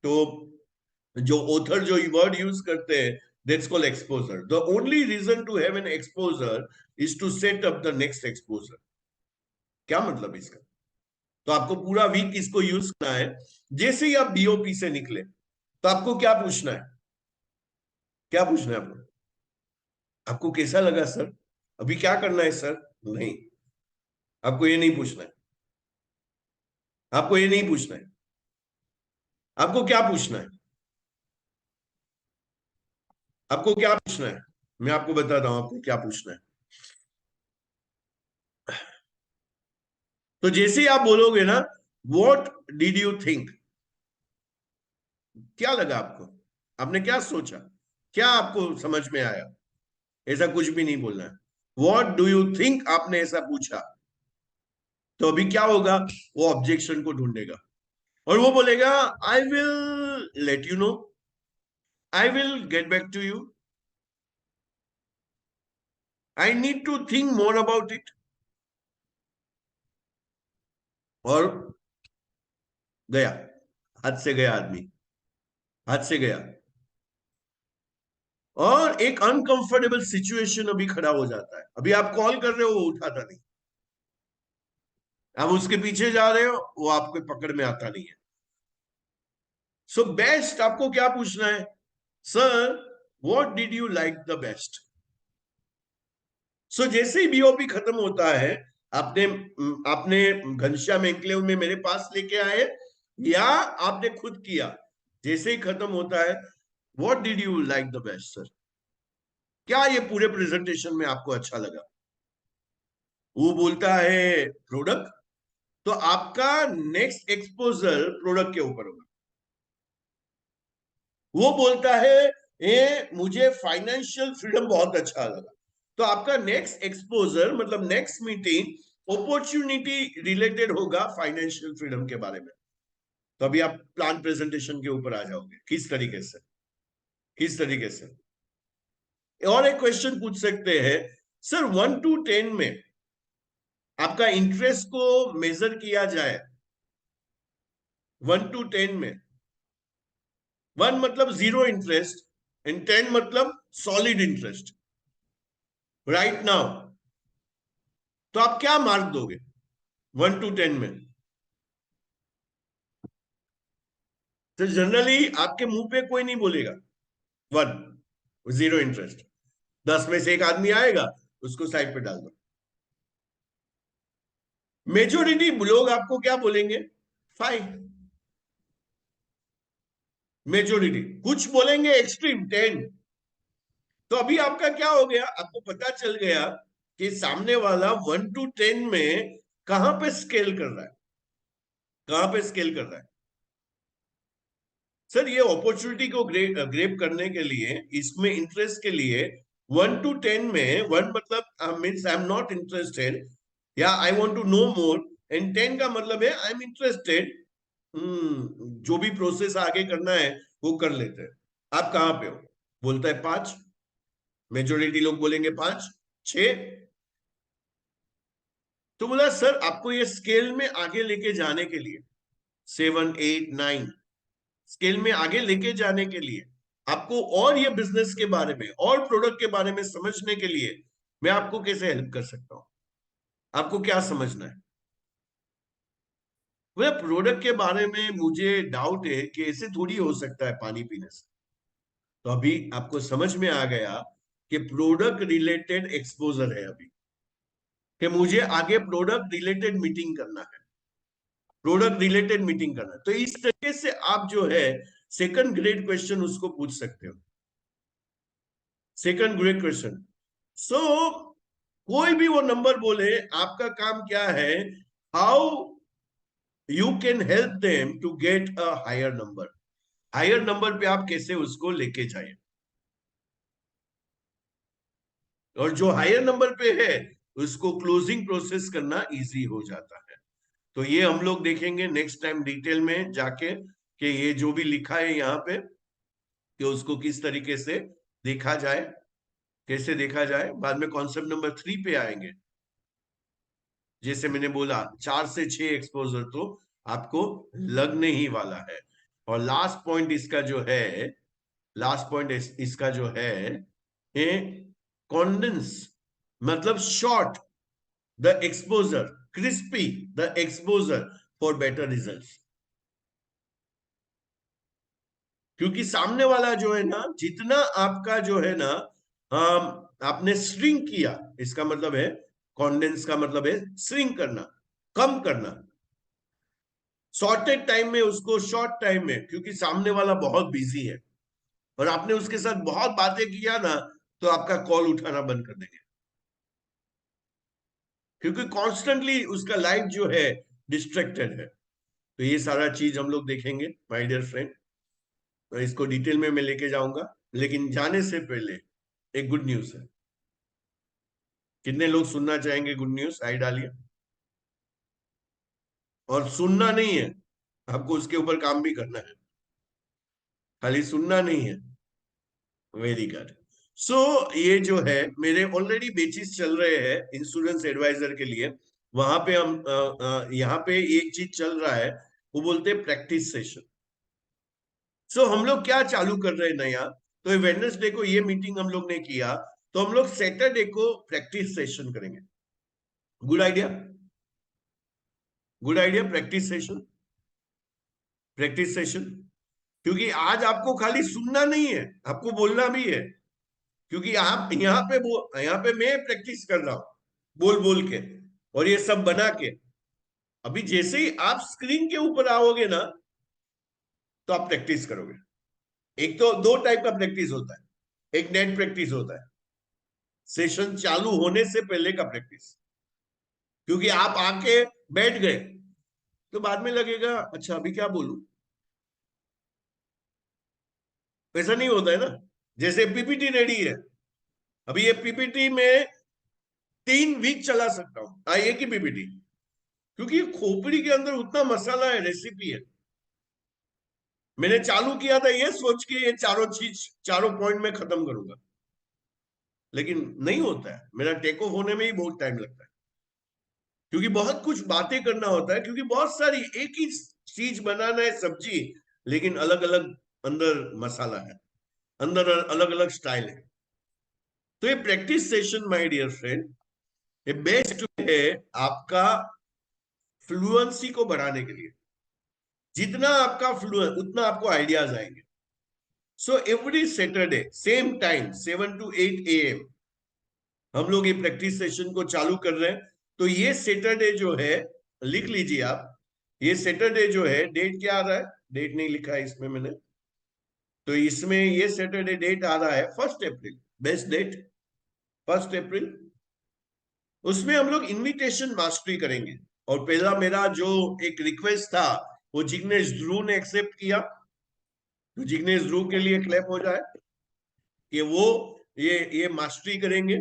तो जो ऑथर जो वर्ड यूज करते हैं, that's called exposure. The only reason to have an exposure is to set up the next exposure. क्या मतलब इसका, तो आपको पूरा वीक इसको यूज करना है। जैसे ही आप बीओपी से निकले, तो आपको क्या पूछना है, क्या पूछना है आपको, आपको कैसा लगा सर, अभी क्या करना है सर, नहीं, आपको ये नहीं पूछना है, आपको ये नहीं पूछना है। आपको क्या पूछना है, आपको क्या पूछना है, मैं आपको बताता हूं आपको क्या पूछना है। तो जैसे ही आप बोलोगे ना, व्हाट डिड यू थिंक, क्या लगा आपको, आपने क्या सोचा, क्या आपको समझ में आया, ऐसा कुछ भी नहीं बोलना है। व्हाट डू यू थिंक, आपने ऐसा पूछा। तो अभी क्या होगा, वो ऑब्जेक्शन को ढूंढेगा और वो बोलेगा I will let you know, I will get back to you, I need to think more about it. और गया, हाथ से गया आदमी, हाथ से गया। और एक अनकंफर्टेबल सिचुएशन अभी खड़ा हो जाता है। अभी आप कॉल कर रहे हो, वो उठाता नहीं, आप उसके पीछे जा रहे हो, वो आपको पकड़ में आता नहीं है। सो बेस्ट आपको क्या पूछना है, sir what did you like the best. So जैसे ही बीओपी खत्म होता है, आपने आपने घनश्याम एंक्लेव में मेरे पास लेके आए या आपने खुद किया, जैसे ही खत्म होता है, what did you like the best sir, क्या ये पूरे प्रेजेंटेशन में आपको अच्छा लगा। वो बोलता है प्रोडक्ट, तो आपका नेक्स्ट एक्सपोजर प्रोडक्ट के ऊपर होगा। वो बोलता है ये मुझे फाइनेंशियल फ्रीडम बहुत अच्छा लगा, तो आपका नेक्स्ट एक्सपोजर मतलब नेक्स्ट मीटिंग अपॉर्चुनिटी रिलेटेड होगा फाइनेंशियल फ्रीडम के बारे में। तो अभी आप प्लान प्रेजेंटेशन के ऊपर आ जाओगे, किस तरीके से, किस तरीके से। और एक क्वेश्चन पूछ सकते हैं, सर 1 to 10 में आपका इंटरेस्ट को मेजर किया जाए, 1 to 10 में, 1 मतलब जीरो इंटरेस्ट एंड 10 मतलब सॉलिड इंटरेस्ट राइट नाउ, तो आप क्या मार्क दोगे, 1 to 10 में? तो जनरली आपके मुंह पे कोई नहीं बोलेगा 1, 0 इंटरेस्ट। 10 में से एक आदमी आएगा, उसको साइड पे डाल दो। मेजोरिटी लोग आपको क्या बोलेंगे? 5। मेजोरिटी। कुछ बोलेंगे एक्सट्रीम 10। तो अभी आपका क्या हो गया? आपको पता चल गया कि सामने वाला 1 to 10 में कहां पे स्केल कर रहा है, कहां पे स्केल कर रहा है। सर ये अपॉर्चुनिटी को ग्रेप करने के लिए, इसमें इंटरेस्ट के लिए 1 to 10 में 1 मतलब means I am not interested या I want to know more, and 10 का मतलब है आई एम इंटरेस्टेड। जो भी प्रोसेस आगे करना है वो कर लेते हैं। आप कहां पे हो? बोलता है 5। मेजोरिटी लोग बोलेंगे 5, 6। तो बोला सर आपको ये स्केल में आगे लेके जाने के लिए 7, 8, 9 स्केल में आगे लेके जाने के लिए आपको और ये बिजनेस के बारे में और प्रोडक्ट के बारे में समझने के लिए मैं आपको कैसे हेल्प कर सकता हूं? आपको क्या समझना है? वह प्रोडक्ट के बारे में मुझे डाउट है कि ऐसे थोड़ी हो सकता है पानी पीने से। तो अभी आपको समझ में आ गया कि प्रोडक्ट रिलेटेड एक्सपोजर है अभी, कि मुझे आगे प्रोडक्ट रिलेटेड मीटिंग करना है, प्रोडक्ट रिलेटेड मीटिंग करना है। तो इस तरीके से आप जो है सेकंड ग्रेड क्वेश्चन उसको पूछ सकते हो, सेकंड ग्रेड क्वेश्चन। सो कोई भी वो नंबर बोले, आपका काम क्या है? How you can help them to get a higher number. Higher number पे आप कैसे उसको लेके जाए, और जो हायर नंबर पे है उसको क्लोजिंग प्रोसेस करना इजी हो जाता है। तो ये हम लोग देखेंगे नेक्स्ट टाइम डिटेल में जाके कि ये जो भी लिखा है यहाँ पे कि उसको किस तरीके से देखा जाए, कैसे देखा जाए। बाद में कॉन्सेप्ट नंबर 3 पे आएंगे। जैसे मैंने बोला 4 से 6 एक्सपोजर तो आपको लगने ही वाला है। और लास्ट पॉइंट इसका जो है, लास्ट पॉइंट इसका जो है कॉन्डेंस मतलब short the exposure, crispy the exposure for better results. क्योंकि सामने वाला जो है ना, जितना आपका जो है ना आपने श्रिंक किया, इसका मतलब है कॉन्डेंस का मतलब है श्रिंक करना, कम करना, शॉर्टेड टाइम में उसको शॉर्ट टाइम में, क्योंकि सामने वाला बहुत बिजी है और आपने उसके साथ बहुत बातें किया ना, तो आपका कॉल उठाना बंद कर देंगे, क्योंकि कॉन्स्टेंटली उसका लाइफ जो है डिस्ट्रैक्टेड है। तो ये सारा चीज हम लोग देखेंगे माय डियर फ्रेंड। तो इसको डिटेल में मैं लेके जाऊंगा, लेकिन जाने से पहले एक गुड न्यूज है। कितने लोग सुनना चाहेंगे गुड न्यूज? आई डालिए। और सुनना नहीं है, आपको उसके ऊपर काम भी करना है, खाली सुनना नहीं है। Very good. सो ये जो है मेरे ऑलरेडी बेचिस चल रहे हैं इंश्योरेंस एडवाइजर के लिए। वहां पे हम यहाँ पे एक चीज चल रहा है, वो बोलते हैं प्रैक्टिस सेशन। सो हम लोग क्या चालू कर रहे हैं नया? तो वेडनेसडे को ये मीटिंग हम लोग ने किया, तो हम लोग सैटरडे को प्रैक्टिस सेशन करेंगे। Good idea, good idea. Practice session, practice session. क्योंकि आज आपको खाली सुनना नहीं है, आपको बोलना भी है। क्योंकि आप यहाँ पे मैं प्रैक्टिस कर रहा हूं बोल बोल के और ये सब बना के। अभी जैसे ही आप स्क्रीन के ऊपर आओगे ना, तो आप प्रैक्टिस करोगे। एक तो 2 टाइप का प्रैक्टिस होता है, एक नेट प्रैक्टिस होता है, सेशन चालू होने से पहले का प्रैक्टिस। क्योंकि आप आके बैठ गए तो बाद में लगेगा अच्छा अभी क्या बोलूं, ऐसा नहीं होता है ना। जैसे पीपीटी रेडी है, अभी ये पीपीटी में 3 वीक चला सकता हूं, एक ही पीपीटी, क्योंकि खोपड़ी के अंदर उतना मसाला है, रेसिपी है। मैंने चालू किया था ये सोच के ये चारों पॉइंट में खत्म करूंगा, लेकिन नहीं होता है। मेरा टेक ऑफ होने में ही बहुत टाइम लगता है, क्योंकि बहुत कुछ बातें करना होता है, क्योंकि बहुत सारी एक ही चीज बनाना है सब्जी, लेकिन अलग अलग अंदर मसाला है, अंदर अलग अलग स्टाइल है। तो ये practice session my dear friend, ये बेस्ट है आपका फ्लुएंसी को बढ़ाने के लिए। जितना आपका फ्लुएंट उतना आपको आइडियाज आएंगे। So every Saturday same time 7 to 8 AM हम लोग ये प्रैक्टिस सेशन को चालू कर रहे हैं। तो ये सैटरडे जो है, लिख लीजिए आप, ये सैटरडे जो है, डेट क्या आ रहा है, डेट नहीं लिखा है इसमें मैंने, तो इसमें ये सैटरडे डेट आ रहा है 1 अप्रैल, बेस्ट डेट 1 अप्रैल। उसमें हम लोग इनविटेशन मास्टरी करेंगे। और पहला मेरा जो एक रिक्वेस्ट था वो जिग्नेश ध्रुव ने एक्सेप्ट किया, तो जिग्नेश ध्रुव के लिए क्लैप हो जाए कि वो ये मास्टरी करेंगे,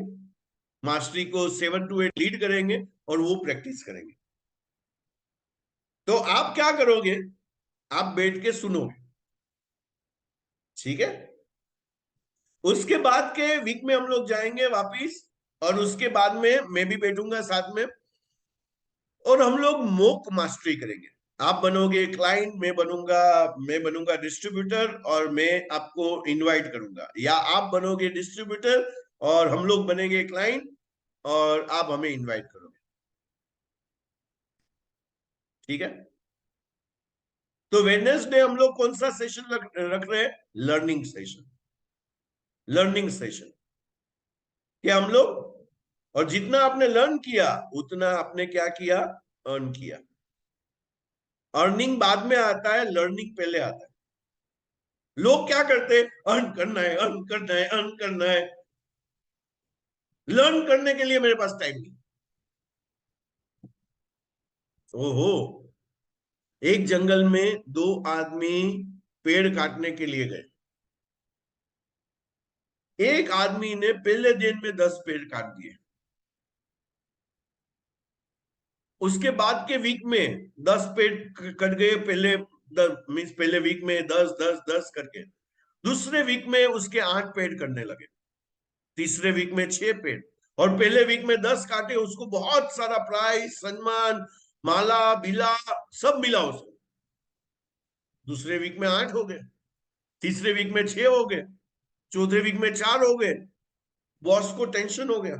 मास्टरी को 7 to 8 लीड करेंगे और वो प्रैक्टिस करेंगे। तो आप क्या करोगे, आप बैठ के सुनोगे, ठीक है। उसके बाद के वीक में हम लोग जाएंगे वापिस, और उसके बाद में मैं भी बैठूंगा साथ में, और हम लोग मोक मास्टरी करेंगे। आप बनोगे क्लाइंट, मैं बनूंगा डिस्ट्रीब्यूटर, और मैं आपको इनवाइट करूंगा, या आप बनोगे डिस्ट्रीब्यूटर और हम लोग बनेंगे क्लाइंट और आप हमें इनवाइट करोगे, ठीक है। तो वेडनेसडे हम लोग कौन सा सेशन रख रहे हैं, लर्निंग सेशन। लर्निंग सेशन कि हम लोग, और जितना आपने लर्न किया उतना आपने क्या किया, अर्न किया। अर्निंग बाद में आता है, लर्निंग पहले आता है। लोग क्या करते हैं, अर्न करना है, अर्न करना है, अर्न करना है। लर्न करने के लिए मेरे पास टाइम नहीं। ओहो, एक जंगल में 2 आदमी पेड़ काटने के लिए गए। एक आदमी ने पहले दिन में 10 पेड़ काट दिए, उसके बाद के वीक में 10 पेड़ कट गए, पहले वीक में 10 10 10 करके, दूसरे वीक में उसके 8 पेड़ करने लगे, तीसरे वीक में 6 पेड़, और पहले वीक में 10 काटे, उसको बहुत सारा प्राइज, सम्मान, माला, बिला सब मिला उसको। दूसरे वीक में 8 हो गए, तीसरे वीक में 6 हो गए, चौथे वीक में 4 हो गए। बॉस को टेंशन हो गया,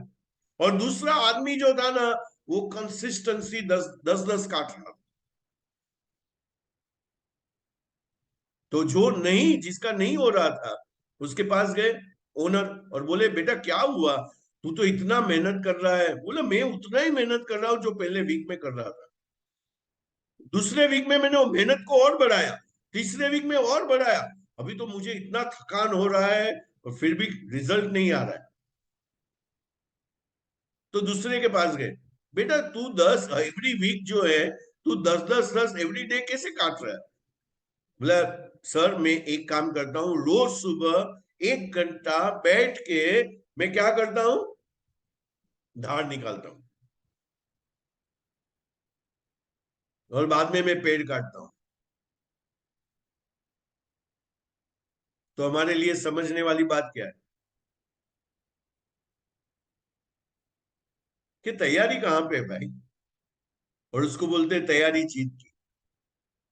और दूसरा आदमी जो था ना, वो कंसिस्टेंसी 10 काट रहा। तो जो नहीं, जिसका नहीं हो रहा था, उसके पास गए ओनर और बोले, बेटा क्या हुआ, तू तो इतना मेहनत कर रहा है। बोले, मैं उतना ही मेहनत कर रहा हूं जो पहले वीक में कर रहा था। दूसरे वीक में मैंने वो मेहनत को और बढ़ाया, तीसरे वीक में और बढ़ाया, अभी तो मुझे इतना थकान हो रहा है और फिर भी रिजल्ट नहीं आ रहा है। तो दूसरे के पास गए, बेटा तू 10 एवरी वीक जो है, तू 10 एवरी डे कैसे काट रहा है। बोला, सर मैं एक काम करता हूं, रोज सुबह 1 घंटा बैठ के मैं क्या करता हूं, धार निकालता हूं, और बाद में मैं पेड़ काटता हूं। तो हमारे लिए समझने वाली बात क्या है कि तैयारी कहां पे है भाई, और उसको बोलते हैं तैयारी चीज की।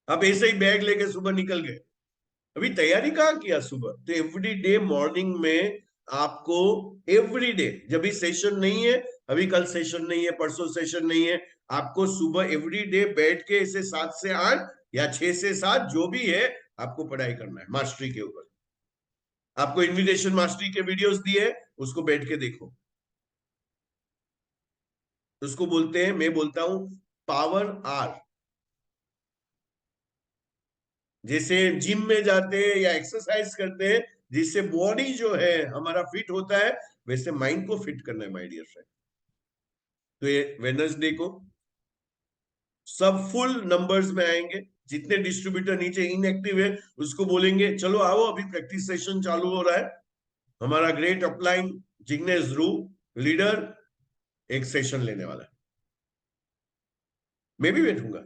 आप ऐसे ही बैग लेके सुबह निकल गए, अभी तैयारी कहाँ किया सुबह। तो एवरी डे मॉर्निंग में आपको, एवरी डे, जब भी सेशन नहीं है, अभी कल सेशन नहीं है, परसों सेशन नहीं है, आपको सुबह एवरी डे बैठ के इसे 7 से 8 या 6 से 7 जो भी है, आपको पढ़ाई करना है मास्टरी के ऊपर। आपको इन्विटेशन मास्टरी के वीडियोस दिए, उसको बैठ के देखो। उसको बोलते हैं, मैं बोलता हूं पावर आर। जैसे जिम में जाते हैं या एक्सरसाइज करते हैं, जिससे बॉडी जो है हमारा फिट होता है, वैसे माइंड को फिट करना है माय डियर फ्रेंड। तो ये वेडनेसडे को सब फुल नंबर्स में आएंगे। जितने डिस्ट्रीब्यूटर नीचे इनएक्टिव है उसको बोलेंगे, चलो आओ अभी प्रैक्टिस सेशन चालू हो रहा है। हमारा ग्रेट अपलाइन जिग्नेश ध्रुव लीडर एक सेशन लेने वाला है, मैं भी बैठूंगा।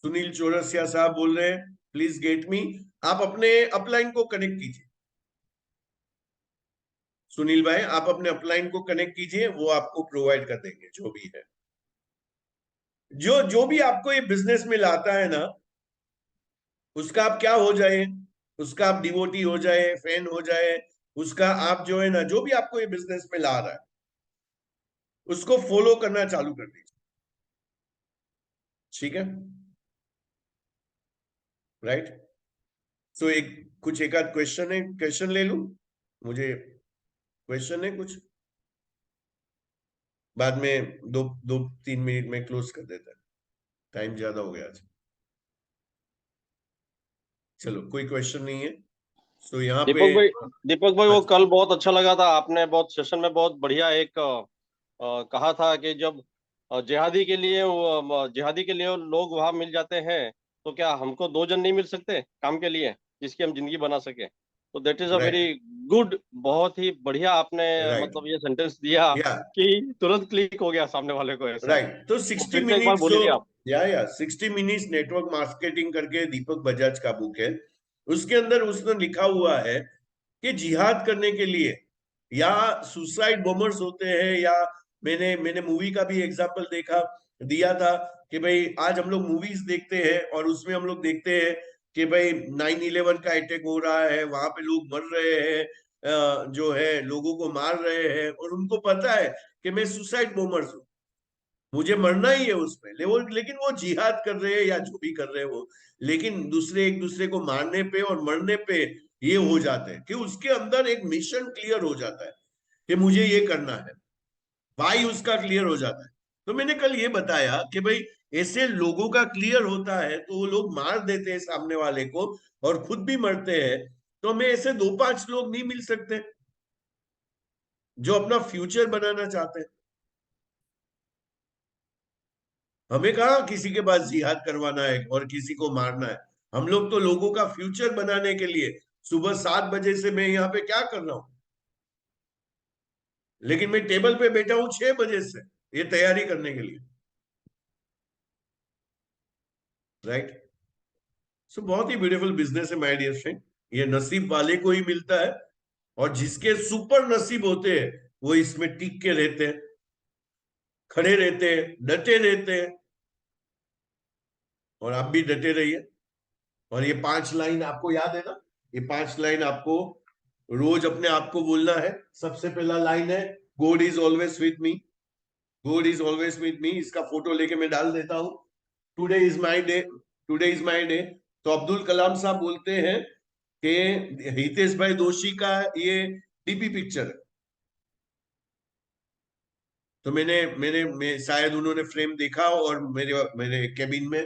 सुनील चौरसिया साहब बोल रहे हैं, प्लीज गेट मी। आप अपने अपलाइन को कनेक्ट कीजिए, सुनील भाई आप अपने अपलाइन को कनेक्ट कीजिए, वो आपको प्रोवाइड कर देंगे जो भी है। जो भी आपको ये बिजनेस में लाता है ना, उसका आप क्या हो जाए, उसका आप डिवोटी हो जाए, फैन हो जाए, उसका आप जो है ना, जो भी आपको ये बिजनेस में ला रहा है, उसको फॉलो करना चालू कर दीजिए। ठीक है, राइट। सो एक आध क्वेश्चन है, क्वेश्चन ले लूं, मुझे क्वेश्चन है कुछ, बाद में 2-3 मिनट में क्लोज कर देता है, टाइम ज्यादा हो गया आज। चलो कोई क्वेश्चन नहीं है, तो यहाँ पे दीपक भाई वो कल बहुत अच्छा लगा था, आपने बहुत सेशन में बहुत बढ़िया एक कहा था कि जब जिहादी के लिए जिहादी के लिए लोग वहां मिल जाते हैं, तो क्या हमको 2 जन नहीं मिल सकते काम के लिए जिसकी हम जिंदगी बना सके? तो that is a very good, बहुत ही बढ़िया आपने मतलब ये सेंटेंस दिया कि तुरंत क्लिक हो गया सामने वाले को ऐसा। राइट। तो 60 फिर से एक बार मिनट्स बोलिए आप। 60 मिनट्स नेटवर्क मार्केटिंग करके दीपक बजाज का बुक है, उसके अंदर उसने लिखा हुआ है कि जिहाद करने के लिए या सुसाइड बॉम्बर्स होते हैं, या मैंने मूवी का भी एग्जांपल दिया था कि भाई आज हम लोग मूवीज देखते हैं और उसमें हम लोग देखते हैं कि भाई 9/11 का अटैक हो रहा है, वहां पे लोग मर रहे हैं, जो है लोगों को मार रहे हैं, और उनको पता है कि मैं सुसाइड बॉम्बर्स हूँ, मुझे मरना ही है उसमें, लेकिन वो जिहाद कर रहे हैं या जो भी कर रहे हैं वो, लेकिन एक दूसरे को मारने पे और मरने पे ये हो जाते हैं कि उसके अंदर एक मिशन क्लियर हो जाता है कि मुझे ये करना है, वाई उसका क्लियर हो जाता है। तो मैंने कल ये बताया कि भाई ऐसे लोगों का क्लियर होता है तो वो लोग मार देते हैं सामने वाले को और खुद भी मरते हैं, तो हमें ऐसे 2-5 लोग नहीं मिल सकते जो अपना फ्यूचर बनाना चाहते हैं। हमें कहा किसी के पास जिहाद करवाना है और किसी को मारना है, हम लोग तो लोगों का फ्यूचर बनाने के लिए सुबह 7 बजे से मैं यहाँ पे क्या कर रहा हूं, लेकिन मैं टेबल पे बैठा हूं 6 बजे से ये तैयारी करने के लिए, राइट। सो बहुत ही ब्यूटीफुल बिजनेस है माय डियर फ्रेंड, ये नसीब वाले को ही मिलता है, और जिसके सुपर नसीब होते हैं वो इसमें टिक के रहते हैं, खड़े रहते हैं, डटे रहते हैं, और आप भी डटे रहिए। और ये 5 लाइन आपको याद है ना, ये 5 लाइन आपको रोज अपने आप को बोलना है। सबसे पहला लाइन है God is always with me, God is always with me, इसका फोटो लेके मैं डाल देता हूं। Today is my day, today is my day. तो अब्दुल कलाम साहब बोलते हैं कि हितेश भाई दोषी का ये डीपी पिक्चर है, तो मैं शायद उन्होंने फ्रेम देखा और मेरे केबिन में।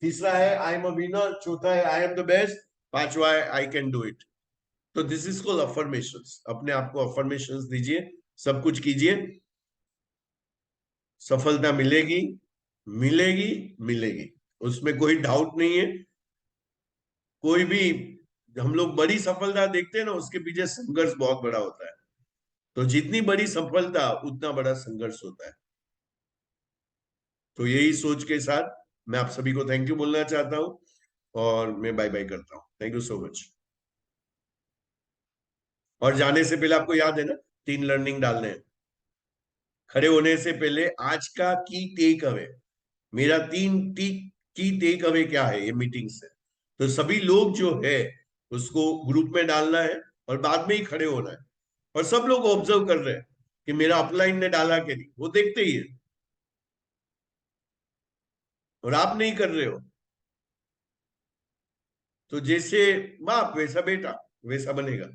तीसरा है आई एम अ विनर, चौथा है आई एम द बेस्ट, पांचवा है आई कैन डू इट। तो दिस इज कॉल्ड अफर्मेशंस, अपने आप को अफर्मेशंस दीजिए, सब कुछ कीजिए, सफलता मिलेगी मिलेगी मिलेगी, उसमें कोई डाउट नहीं है। कोई भी हम लोग बड़ी सफलता देखते हैं ना, उसके पीछे संघर्ष बहुत बड़ा होता है, तो जितनी बड़ी सफलता उतना बड़ा संघर्ष होता है। तो यही सोच के साथ मैं आप सभी को थैंक यू बोलना चाहता हूं और मैं बाय बाय करता हूं। Thank you so much. और जाने से पहले आपको याद है ना 3 लर्निंग डालने हैं, खड़े होने से पहले आज का की टेक अवे, मेरा 3 की टेक अवे क्या है ये मीटिंग से, तो सभी लोग जो है उसको ग्रुप में डालना है और बाद में ही खड़े होना है। और सब लोग ऑब्जर्व कर रहे हैं कि मेरा अपलाइन ने डाला कि नहीं, वो देखते ही है, और आप नहीं कर रहे हो तो जैसे बाप वैसा बेटा वैसा बनेगा।